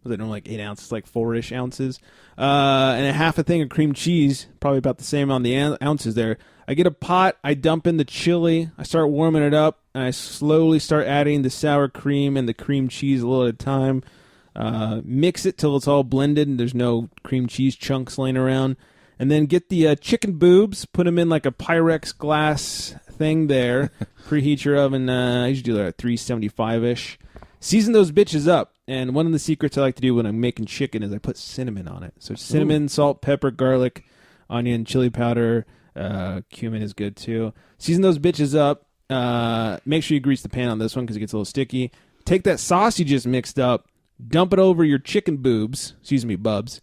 [SPEAKER 6] Was it normally like 8 ounces, like 4-ish ounces? And a half a thing of cream cheese, probably about the same on the ounces there. I get a pot, I dump in the chili, I start warming it up, and I slowly start adding the sour cream and the cream cheese a little at a time. Mix it till it's all blended and there's no cream cheese chunks laying around. And then get the chicken boobs, put them in like a Pyrex glass thing there. Preheat your oven, I usually do like 375-ish. Season those bitches up. And one of the secrets I like to do when I'm making chicken is I put cinnamon on it. So cinnamon, salt, pepper, garlic, onion, chili powder, cumin is good too. Season those bitches up. Make sure you grease the pan on this one because it gets a little sticky. Take that sauce you just mixed up, dump it over your chicken boobs. Excuse me, bubs.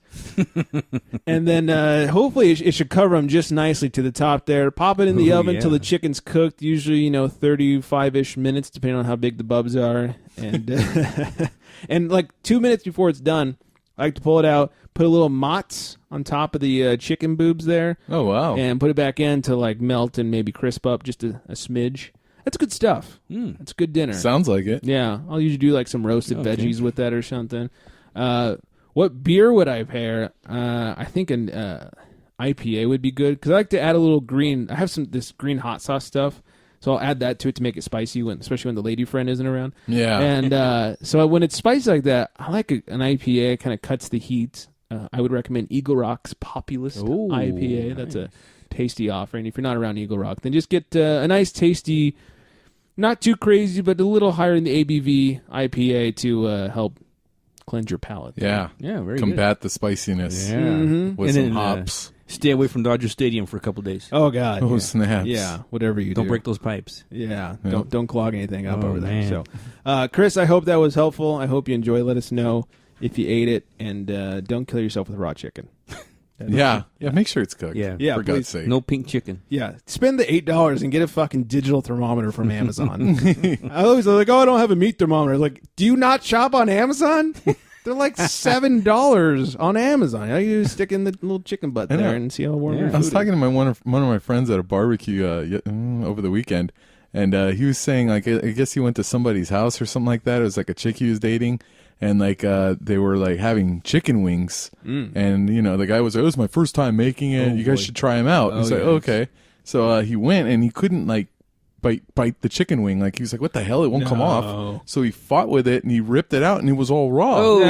[SPEAKER 6] And then hopefully it should cover them just nicely to the top there. Pop it in the oven till the chicken's cooked. Usually, 35-ish minutes, depending on how big the bubs are. And and like 2 minutes before it's done, I like to pull it out, put a little mozz on top of the chicken boobs there.
[SPEAKER 7] Oh, wow.
[SPEAKER 6] And put it back in to like melt and maybe crisp up just a smidge. That's good stuff. That's good dinner.
[SPEAKER 7] Sounds like it.
[SPEAKER 6] Yeah, I'll usually do like some roasted veggies with that or something. What beer would I pair? I think an IPA would be good because I like to add a little green. I have this green hot sauce stuff, so I'll add that to it to make it spicy, especially when the lady friend isn't around.
[SPEAKER 7] Yeah.
[SPEAKER 6] And so when it's spicy like that, I like an IPA. It kind of cuts the heat. I would recommend Eagle Rock's Populist IPA. Nice. That's a tasty offering. If you're not around Eagle Rock, then just get a nice, tasty, not too crazy, but a little higher in the ABV IPA to help cleanse your palate.
[SPEAKER 7] Yeah.
[SPEAKER 8] Yeah, very
[SPEAKER 7] Combat the spiciness.
[SPEAKER 8] Yeah.
[SPEAKER 7] With some hops.
[SPEAKER 8] Stay away from Dodger Stadium for a couple days.
[SPEAKER 6] Oh, God.
[SPEAKER 7] Oh, snaps.
[SPEAKER 6] Yeah, whatever you do.
[SPEAKER 8] Don't break those pipes.
[SPEAKER 6] Yeah, don't clog anything up over there.
[SPEAKER 8] Man.
[SPEAKER 6] So, Chris, I hope that was helpful. I hope you enjoy. Let us know if you ate it, and don't kill yourself with raw chicken.
[SPEAKER 7] Yeah, make sure it's cooked.
[SPEAKER 8] Yeah,
[SPEAKER 7] for God's sake.
[SPEAKER 8] No pink chicken.
[SPEAKER 6] Yeah, spend the $8 and get a fucking digital thermometer from Amazon. I always like, I don't have a meat thermometer. Like, do you not shop on Amazon? They're like $7 on Amazon. All you do is stick in the little chicken butt there and see how warm your food
[SPEAKER 7] I was talking
[SPEAKER 6] is.
[SPEAKER 7] to one of my friends at a barbecue over the weekend, and he was saying, like, I guess he went to somebody's house or something like that. It was like a chick he was dating, and like they were like having chicken wings, and the guy was like, "It was my first time making it. You guys should try them out." He's like, "Okay." So he went, and he couldn't like bite the chicken wing. Like, he was like, what the hell, it won't come off. So he fought with it and he ripped it out and it was all raw.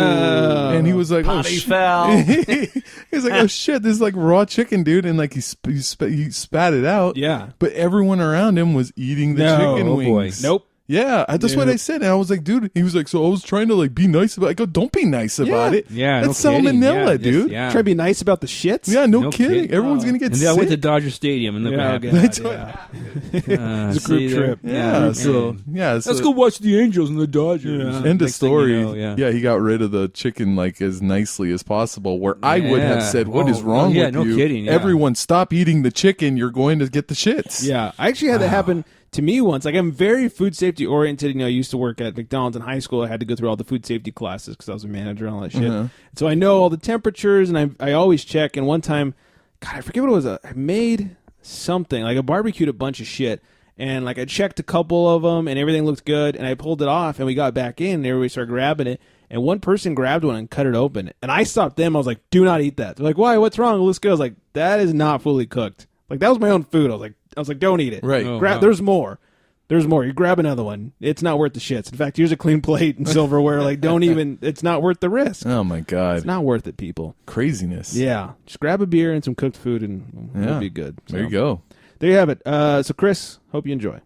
[SPEAKER 7] And he was like,
[SPEAKER 5] Potty foul.
[SPEAKER 7] He was like, oh shit, this is like raw chicken, dude. And like he spat it out.
[SPEAKER 6] Yeah,
[SPEAKER 7] but everyone around him was eating the chicken wings.
[SPEAKER 6] Nope.
[SPEAKER 7] Yeah, that's what I said. And I was like, dude, he was like, so I was trying to like be nice about it. I go, don't be nice about it.
[SPEAKER 8] Yeah,
[SPEAKER 7] that's
[SPEAKER 8] no kidding.
[SPEAKER 7] salmonella, dude.
[SPEAKER 6] Try to be nice about the shits?
[SPEAKER 7] Yeah, no kidding. Everyone's going to get
[SPEAKER 8] and
[SPEAKER 7] sick.
[SPEAKER 8] I went to Dodger Stadium and look what happened.
[SPEAKER 7] That's
[SPEAKER 6] it's a group trip.
[SPEAKER 8] Let's go watch the Angels and the Dodgers.
[SPEAKER 7] End of story.
[SPEAKER 8] Yeah,
[SPEAKER 7] he got rid of the chicken like as nicely as possible. Where I would have said, "What is wrong with
[SPEAKER 8] no
[SPEAKER 7] you?
[SPEAKER 8] kidding. Yeah.
[SPEAKER 7] Everyone, stop eating the chicken. You're going to get the shits."
[SPEAKER 6] Yeah, I actually had that happen to me once. Like, I'm very food safety oriented. I used to work at McDonald's in high school. I had to go through all the food safety classes because I was a manager and all that shit. So I know all the temperatures, and I always check. And one time, God, I forget what it was. I made something like I barbecued a bunch of shit. And like I checked a couple of them, and everything looked good. And I pulled it off, and we got back in, and everybody started grabbing it. And one person grabbed one and cut it open. And I stopped them. I was like, "Do not eat that." They're like, "Why? What's wrong?" It looks good. I was like, "That is not fully cooked." Like, that was my own food. I was like, "Don't eat it."
[SPEAKER 7] Right.
[SPEAKER 6] There's more. There's more. You grab another one. It's not worth the shits. In fact, here's a clean plate and silverware. Like, don't even. It's not worth the risk.
[SPEAKER 7] Oh my God.
[SPEAKER 6] It's not worth it, people.
[SPEAKER 7] Craziness.
[SPEAKER 6] Yeah. Just grab a beer and some cooked food, and it'll be good. So,
[SPEAKER 7] there you go.
[SPEAKER 6] There you have it. So, Chris, hope you enjoy.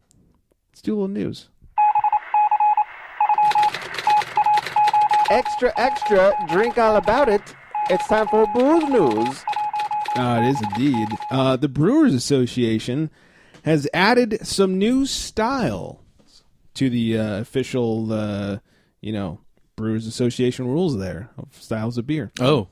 [SPEAKER 6] Let's do a little news. Extra, extra, drink all about it. It's time for Brewers News. It is indeed. The Brewers Association has added some new style to the official, Brewers Association rules there of styles of beer.
[SPEAKER 7] Oh.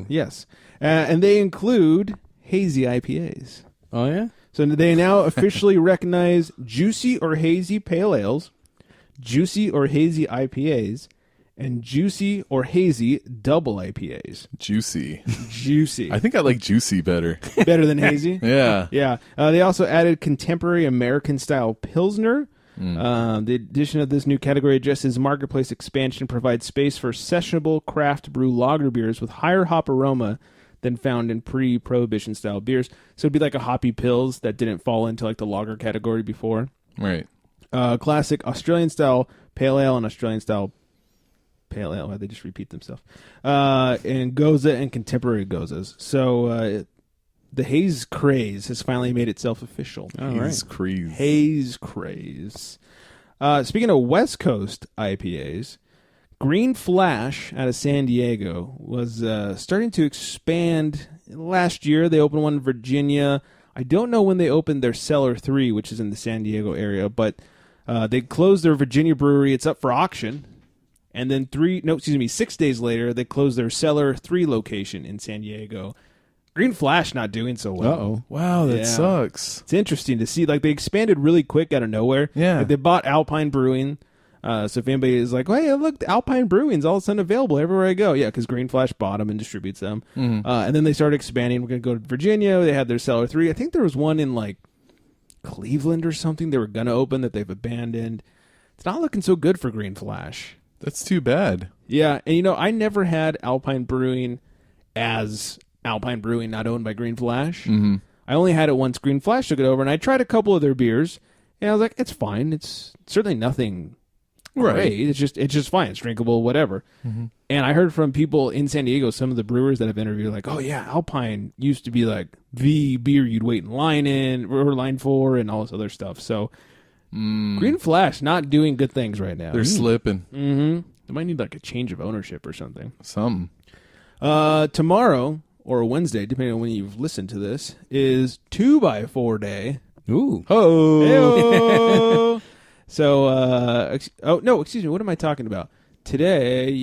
[SPEAKER 6] Yes. And they include hazy IPAs.
[SPEAKER 8] Oh, yeah?
[SPEAKER 6] So they now officially recognize juicy or hazy pale ales, juicy or hazy IPAs, and juicy or hazy double IPAs.
[SPEAKER 7] Juicy.
[SPEAKER 6] Juicy.
[SPEAKER 7] I think I like juicy better.
[SPEAKER 6] Better than hazy?
[SPEAKER 7] Yeah.
[SPEAKER 6] Yeah. They also added contemporary American-style Pilsner. The addition of this new category addresses marketplace expansion, provides space for sessionable craft brew lager beers with higher hop aroma than found in pre-prohibition style beers. So it'd be like a hoppy Pils that didn't fall into like the lager category before.
[SPEAKER 7] Right.
[SPEAKER 6] Classic Australian-style pale ale and Australian-style pale ale. They just repeat themselves. And Goza and contemporary Gozas. So the haze craze has finally made itself official.
[SPEAKER 7] Haze craze.
[SPEAKER 6] Haze craze. Speaking of West Coast IPAs, Green Flash out of San Diego was starting to expand. Last year, they opened one in Virginia. I don't know when they opened their Cellar 3, which is in the San Diego area, but they closed their Virginia brewery. It's up for auction. And then 6 days later, they closed their Cellar 3 location in San Diego. Green Flash not doing so well.
[SPEAKER 8] Uh-oh.
[SPEAKER 7] Wow, that sucks.
[SPEAKER 6] It's interesting to see. Like, they expanded really quick out of nowhere.
[SPEAKER 7] Yeah.
[SPEAKER 6] Like, they bought Alpine Brewing. So if anybody is like, hey, look, Alpine Brewing's all of a sudden available everywhere I go. Yeah, because Green Flash bought them and distributes them. And then they started expanding. We're going to go to Virginia. They had their Cellar 3. I think there was one in, like, Cleveland or something they were going to open that they've abandoned. It's not looking so good for Green Flash.
[SPEAKER 7] That's too bad.
[SPEAKER 6] Yeah, and I never had Alpine Brewing as Alpine Brewing, not owned by Green Flash.
[SPEAKER 7] Mm-hmm.
[SPEAKER 6] I only had it once Green Flash took it over, and I tried a couple of their beers, and I was like, it's fine. It's certainly nothing great. It's just fine. It's drinkable, whatever.
[SPEAKER 7] Mm-hmm.
[SPEAKER 6] And I heard from people in San Diego, some of the brewers that I've interviewed, like, oh yeah, Alpine used to be like the beer you'd wait in line for, and all this other stuff. So Green Flash not doing good things right now.
[SPEAKER 7] They're slipping.
[SPEAKER 6] Mm-hmm. They might need like a change of ownership or something.
[SPEAKER 7] Something.
[SPEAKER 6] Tomorrow or Wednesday, depending on when you've listened to this, is 2x4 day.
[SPEAKER 8] Ooh.
[SPEAKER 6] Ho! So, excuse me. What am I talking about? Monday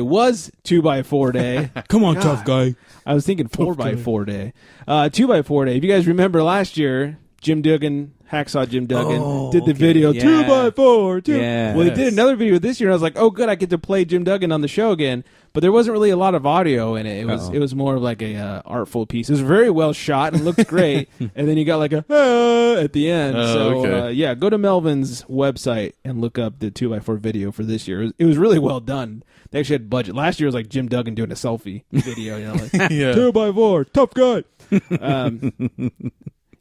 [SPEAKER 6] was 2x4 day.
[SPEAKER 8] Come on, tough guy.
[SPEAKER 6] I was thinking 4x4 day. 2x4 day. If you guys remember last year, Hacksaw Jim Duggan did the video 2x4.
[SPEAKER 8] Yes.
[SPEAKER 6] Well, he did another video this year. And I was like, oh, good, I get to play Jim Duggan on the show again. But there wasn't really a lot of audio in it. It was more of like a artful piece. It was very well shot and looked great. And then you got like a at the end. Go to Melvin's website and look up the 2x4 video for this year. It was really well done. They actually had budget. Last year was like Jim Duggan doing a selfie video. 2x4, tough guy.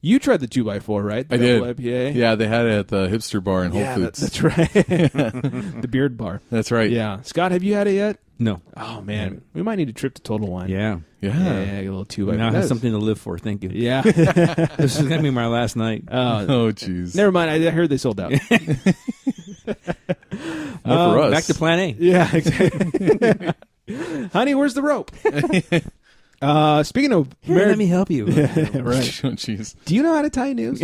[SPEAKER 6] You tried the 2x4, right?
[SPEAKER 7] I did.
[SPEAKER 6] IPA?
[SPEAKER 7] Yeah, they had it at the hipster bar in Whole Foods.
[SPEAKER 6] That's right. The beard bar.
[SPEAKER 7] That's right.
[SPEAKER 6] Yeah. Scott, have you had it yet?
[SPEAKER 8] No.
[SPEAKER 6] Oh, man. We might need a trip to Total Wine.
[SPEAKER 8] Yeah.
[SPEAKER 6] A little 2x4.
[SPEAKER 8] Now I have something to live for. Thank you.
[SPEAKER 6] Yeah.
[SPEAKER 8] This is going to be my last night.
[SPEAKER 7] Oh, jeez.
[SPEAKER 6] Never mind. I heard they sold out.
[SPEAKER 7] Not for us.
[SPEAKER 8] Back to plan A.
[SPEAKER 6] Yeah, exactly. Honey, where's the rope? Speaking of
[SPEAKER 8] let me help you.
[SPEAKER 6] right.
[SPEAKER 7] Oh, jeez.
[SPEAKER 6] Do you know how to tie news?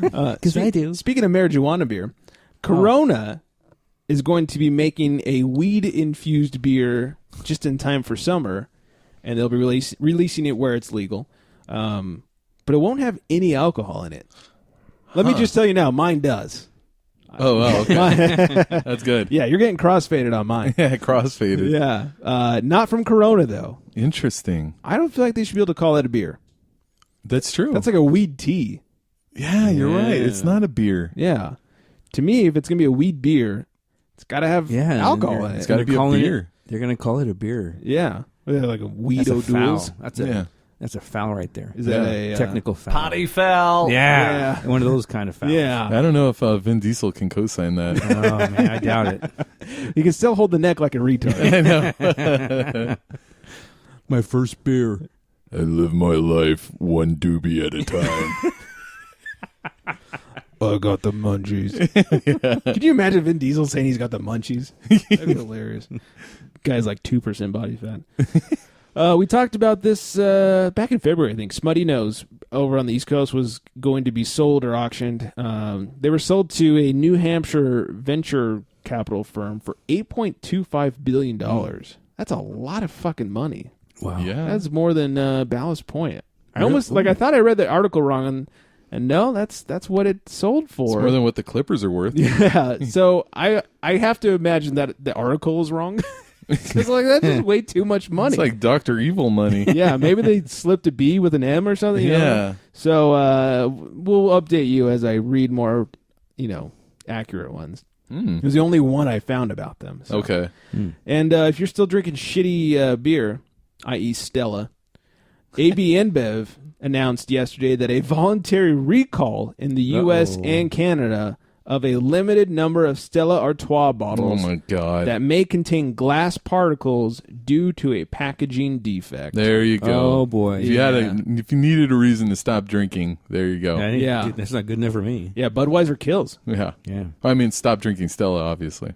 [SPEAKER 8] Because I do.
[SPEAKER 6] Speaking of marijuana beer, Corona is going to be making a weed-infused beer just in time for summer, and they'll be releasing it where it's legal. But it won't have any alcohol in it. Let me just tell you now, mine does.
[SPEAKER 7] Oh, wow, okay. That's good.
[SPEAKER 6] Yeah, you're getting crossfaded on mine.
[SPEAKER 7] Yeah, crossfaded.
[SPEAKER 6] Yeah. Not from Corona, though.
[SPEAKER 7] Interesting.
[SPEAKER 6] I don't feel like they should be able to call that a beer.
[SPEAKER 7] That's true.
[SPEAKER 6] That's like a weed tea.
[SPEAKER 7] Yeah, you're right. It's not a beer.
[SPEAKER 6] Yeah. To me, if it's going to be a weed beer, it's got to have alcohol in it.
[SPEAKER 7] It's got to be a beer.
[SPEAKER 8] They're going to call it a beer.
[SPEAKER 6] Yeah. Like a weed
[SPEAKER 8] That's a foul.
[SPEAKER 6] O'Doul's.
[SPEAKER 8] That's a foul right there.
[SPEAKER 6] Is that a
[SPEAKER 8] technical foul?
[SPEAKER 5] Party foul.
[SPEAKER 8] Yeah. One of those kind of fouls.
[SPEAKER 6] Yeah.
[SPEAKER 7] I don't know if Vin Diesel can co-sign that.
[SPEAKER 8] Oh, man, I doubt it.
[SPEAKER 6] You can still hold the neck like a retard.
[SPEAKER 7] I know.
[SPEAKER 8] My first beer.
[SPEAKER 7] I live my life one doobie at a time.
[SPEAKER 6] I got the munchies. Could you imagine Vin Diesel saying he's got the munchies? That'd be hilarious. Guy's like 2% body fat. We talked about this back in February, I think. Smutty Nose over on the East Coast was going to be sold or auctioned. They were sold to a New Hampshire venture capital firm for $8.25 billion. That's a lot of fucking money.
[SPEAKER 8] Wow.
[SPEAKER 7] Yeah.
[SPEAKER 6] That's more than Ballast Point. I thought I read the article wrong, and no, that's what it sold for.
[SPEAKER 7] It's more than what the Clippers are worth.
[SPEAKER 6] Yeah. So I have to imagine that the article is wrong. It's like that's just way too much money.
[SPEAKER 7] It's like Dr. Evil money.
[SPEAKER 6] Yeah, maybe they slipped a B with an M or something. You know? So we'll update you as I read more, accurate ones. It was the only one I found about them. So.
[SPEAKER 7] Okay.
[SPEAKER 6] And if you're still drinking shitty beer, i.e. Stella, AB InBev announced yesterday that a voluntary recall in the U.S. and Canada of a limited number of Stella Artois bottles that may contain glass particles due to a packaging defect.
[SPEAKER 7] There you go.
[SPEAKER 8] Oh, boy.
[SPEAKER 7] If you needed a reason to stop drinking, there you go.
[SPEAKER 6] Yeah.
[SPEAKER 8] That's not good enough for me.
[SPEAKER 6] Yeah, Budweiser kills.
[SPEAKER 7] Yeah.
[SPEAKER 8] Yeah.
[SPEAKER 7] I mean, stop drinking Stella, obviously.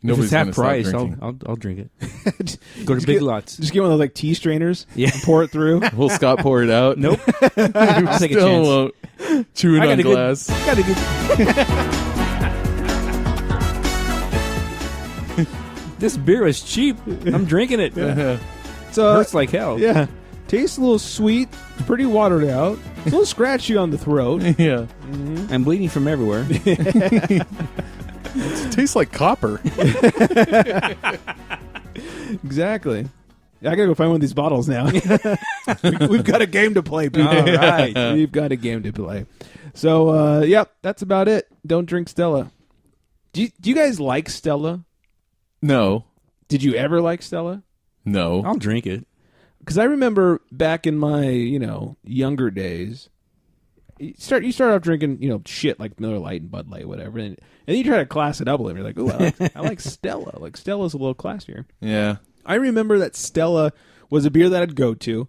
[SPEAKER 8] If it's half price,
[SPEAKER 7] drinking.
[SPEAKER 8] I'll drink it. Go to Big Lots.
[SPEAKER 6] Just get one of those like tea strainers.
[SPEAKER 8] Yeah.
[SPEAKER 6] And pour it through.
[SPEAKER 7] Will Scott pour it out?
[SPEAKER 8] Nope. I'll take a chance.
[SPEAKER 7] Won't. Chewing on glass.
[SPEAKER 8] Got a good. This beer is cheap. I'm drinking it.
[SPEAKER 6] So
[SPEAKER 8] Hurts like hell.
[SPEAKER 6] Yeah. Tastes a little sweet. It's pretty watered out. It's a little scratchy on the throat.
[SPEAKER 7] Yeah.
[SPEAKER 8] I'm bleeding from everywhere.
[SPEAKER 7] It tastes like copper.
[SPEAKER 6] Exactly. I gotta go find one of these bottles now. We've got a game to play, people.
[SPEAKER 8] All right.
[SPEAKER 6] We've got a game to play. So, yep, that's about it. Don't drink Stella. Do you guys like Stella?
[SPEAKER 7] No.
[SPEAKER 6] Did you ever like Stella?
[SPEAKER 7] No.
[SPEAKER 8] I'll drink it.
[SPEAKER 6] Because I remember back in my, younger days, you start off drinking, shit like Miller Lite and Bud Light, whatever, and then you try to class it up a little. You're like, oh, I like Stella. Like Stella's a little classier.
[SPEAKER 7] Yeah.
[SPEAKER 6] I remember that Stella was a beer that I'd go to,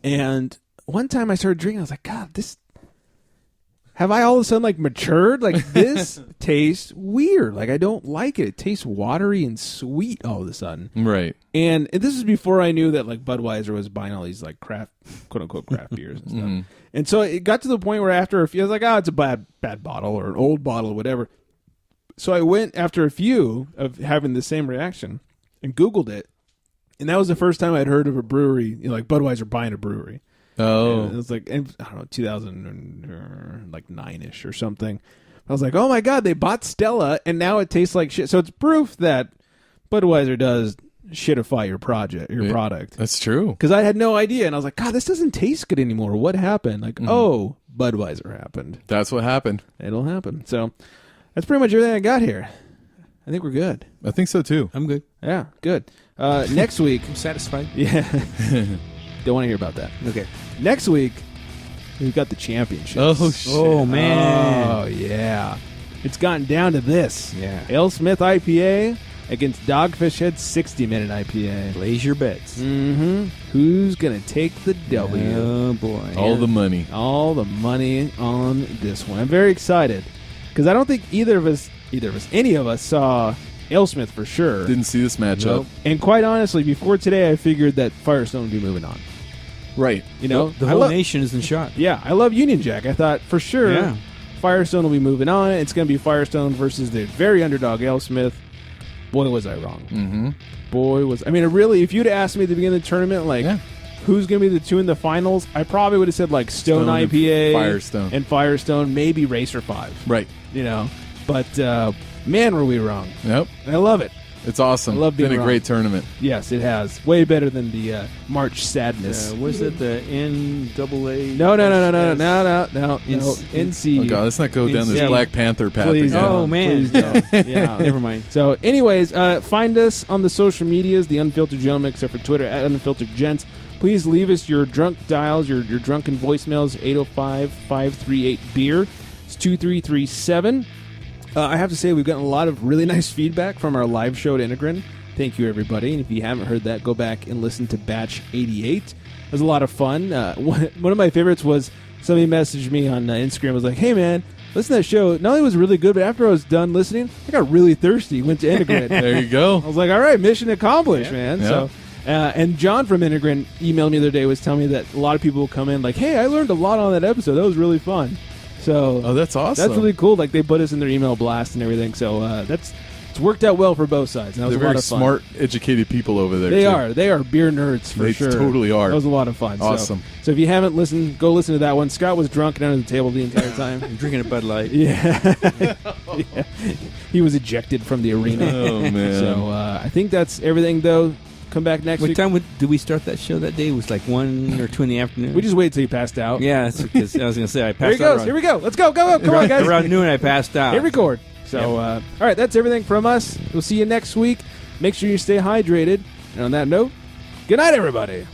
[SPEAKER 6] and one time I started drinking, I was like, God, have I all of a sudden matured? Like this tastes weird. Like I don't like it. It tastes watery and sweet all of a sudden.
[SPEAKER 7] Right.
[SPEAKER 6] And this is before I knew that Budweiser was buying all these craft, quote unquote, craft beers and stuff. And so it got to the point where after a few, I was like, it's a bad bottle or an old bottle or whatever. So I went after a few of having the same reaction and Googled it. And that was the first time I'd heard of a brewery, Budweiser buying a brewery.
[SPEAKER 7] Oh.
[SPEAKER 6] And it was I don't know, 2009-ish or something. I was like, oh my God, they bought Stella and now it tastes like shit. So it's proof that Budweiser does shitify your product.
[SPEAKER 7] That's true.
[SPEAKER 6] Because I had no idea. And I was like, God, this doesn't taste good anymore. What happened? Oh, Budweiser happened.
[SPEAKER 7] That's what happened.
[SPEAKER 6] It'll happen. So that's pretty much everything I got here. I think we're good.
[SPEAKER 7] I think so too.
[SPEAKER 8] I'm good.
[SPEAKER 6] Yeah, good. Next week.
[SPEAKER 8] I'm satisfied.
[SPEAKER 6] Yeah. Don't want to hear about that. Okay. Next week, we've got the championships.
[SPEAKER 7] Oh, shit.
[SPEAKER 8] Oh, man.
[SPEAKER 6] Oh, yeah. It's gotten down to this.
[SPEAKER 8] Yeah.
[SPEAKER 6] Alesmith IPA against Dogfish Head 60-minute IPA.
[SPEAKER 8] Place your bets.
[SPEAKER 6] Mm-hmm. Who's going to take the W?
[SPEAKER 8] Oh, boy.
[SPEAKER 7] All the money.
[SPEAKER 6] All the money on this one. I'm very excited because I don't think any of us saw Alesmith for sure.
[SPEAKER 7] Didn't see this matchup.
[SPEAKER 6] Nope. And quite honestly, before today, I figured that Firestone would be moving on.
[SPEAKER 7] Right.
[SPEAKER 8] The whole nation is in shot.
[SPEAKER 6] Yeah, I love Union Jack. I thought for sure
[SPEAKER 8] Yeah.
[SPEAKER 6] Firestone will be moving on. It's going to be Firestone versus the very underdog Alesmith. Boy, was I wrong.
[SPEAKER 7] Mm-hmm.
[SPEAKER 6] Really, if you'd asked me at the beginning of the tournament, who's going to be the two in the finals, I probably would have said Stone IPA
[SPEAKER 7] and
[SPEAKER 6] Firestone, maybe Racer 5.
[SPEAKER 7] Right.
[SPEAKER 6] But man, were we wrong.
[SPEAKER 7] Yep.
[SPEAKER 6] I love it.
[SPEAKER 7] It's awesome.
[SPEAKER 6] I love being
[SPEAKER 7] Been a
[SPEAKER 6] wrong.
[SPEAKER 7] great tournament.
[SPEAKER 6] Yes, it has. Way better than the March Sadness.
[SPEAKER 8] Was it the NAA?
[SPEAKER 6] No. NC.
[SPEAKER 7] Oh, God, let's not go down this
[SPEAKER 8] Yeah.
[SPEAKER 7] Black Panther path
[SPEAKER 6] Please
[SPEAKER 7] again.
[SPEAKER 6] don't.
[SPEAKER 8] Oh, man.
[SPEAKER 6] Please don't. Yeah.
[SPEAKER 8] Never mind.
[SPEAKER 6] So, anyways, find us on the social medias, the Unfiltered Gentleman, except for Twitter, at Unfiltered Gents. Please leave us your drunk dials, your drunken voicemails, 805-538-BEER. It's 2337. I have to say, we've gotten a lot of really nice feedback from our live show at Integrin. Thank you, everybody. And if you haven't heard that, go back and listen to Batch 88. It was a lot of fun. One of my favorites was somebody messaged me on Instagram. Was like, hey, man, listen to that show. Not only was it really good, but after I was done listening, I got really thirsty. Went to Integrin.
[SPEAKER 7] There you go.
[SPEAKER 6] I was like, all right, mission accomplished, man.
[SPEAKER 7] Yeah.
[SPEAKER 6] So, and John from Integrin emailed me the other day, was telling me that a lot of people will come in like, hey, I learned a lot on that episode. That was really fun. So
[SPEAKER 7] that's awesome.
[SPEAKER 6] That's really cool. They put us in their email blast and everything. So it's worked out well for both sides. And that was
[SPEAKER 7] They're
[SPEAKER 6] a lot
[SPEAKER 7] very
[SPEAKER 6] of fun.
[SPEAKER 7] smart, educated people over there.
[SPEAKER 6] They
[SPEAKER 7] too.
[SPEAKER 6] are. They are beer nerds for
[SPEAKER 7] They
[SPEAKER 6] sure.
[SPEAKER 7] totally are.
[SPEAKER 6] That was a lot of fun.
[SPEAKER 7] Awesome.
[SPEAKER 6] So if you haven't listened, go listen to that one. Scott was drunk and under the table the entire time.
[SPEAKER 8] I'm drinking a Bud Light.
[SPEAKER 6] Yeah. Yeah. He was ejected from the arena.
[SPEAKER 7] Oh, man.
[SPEAKER 6] So I think that's everything, though. Come back next
[SPEAKER 8] What
[SPEAKER 6] week.
[SPEAKER 8] time did we start that show that day? It was 1 or 2 in the afternoon.
[SPEAKER 6] We just waited till you passed out.
[SPEAKER 8] Yeah, that's because I was going to say I
[SPEAKER 6] Here
[SPEAKER 8] passed
[SPEAKER 6] he goes.
[SPEAKER 8] out.
[SPEAKER 6] Here we go. Let's go. Come on, guys.
[SPEAKER 8] Around noon, I passed out.
[SPEAKER 6] Hit record. So, all right, that's everything from us. We'll see you next week. Make sure you stay hydrated. And on that note, good night, everybody.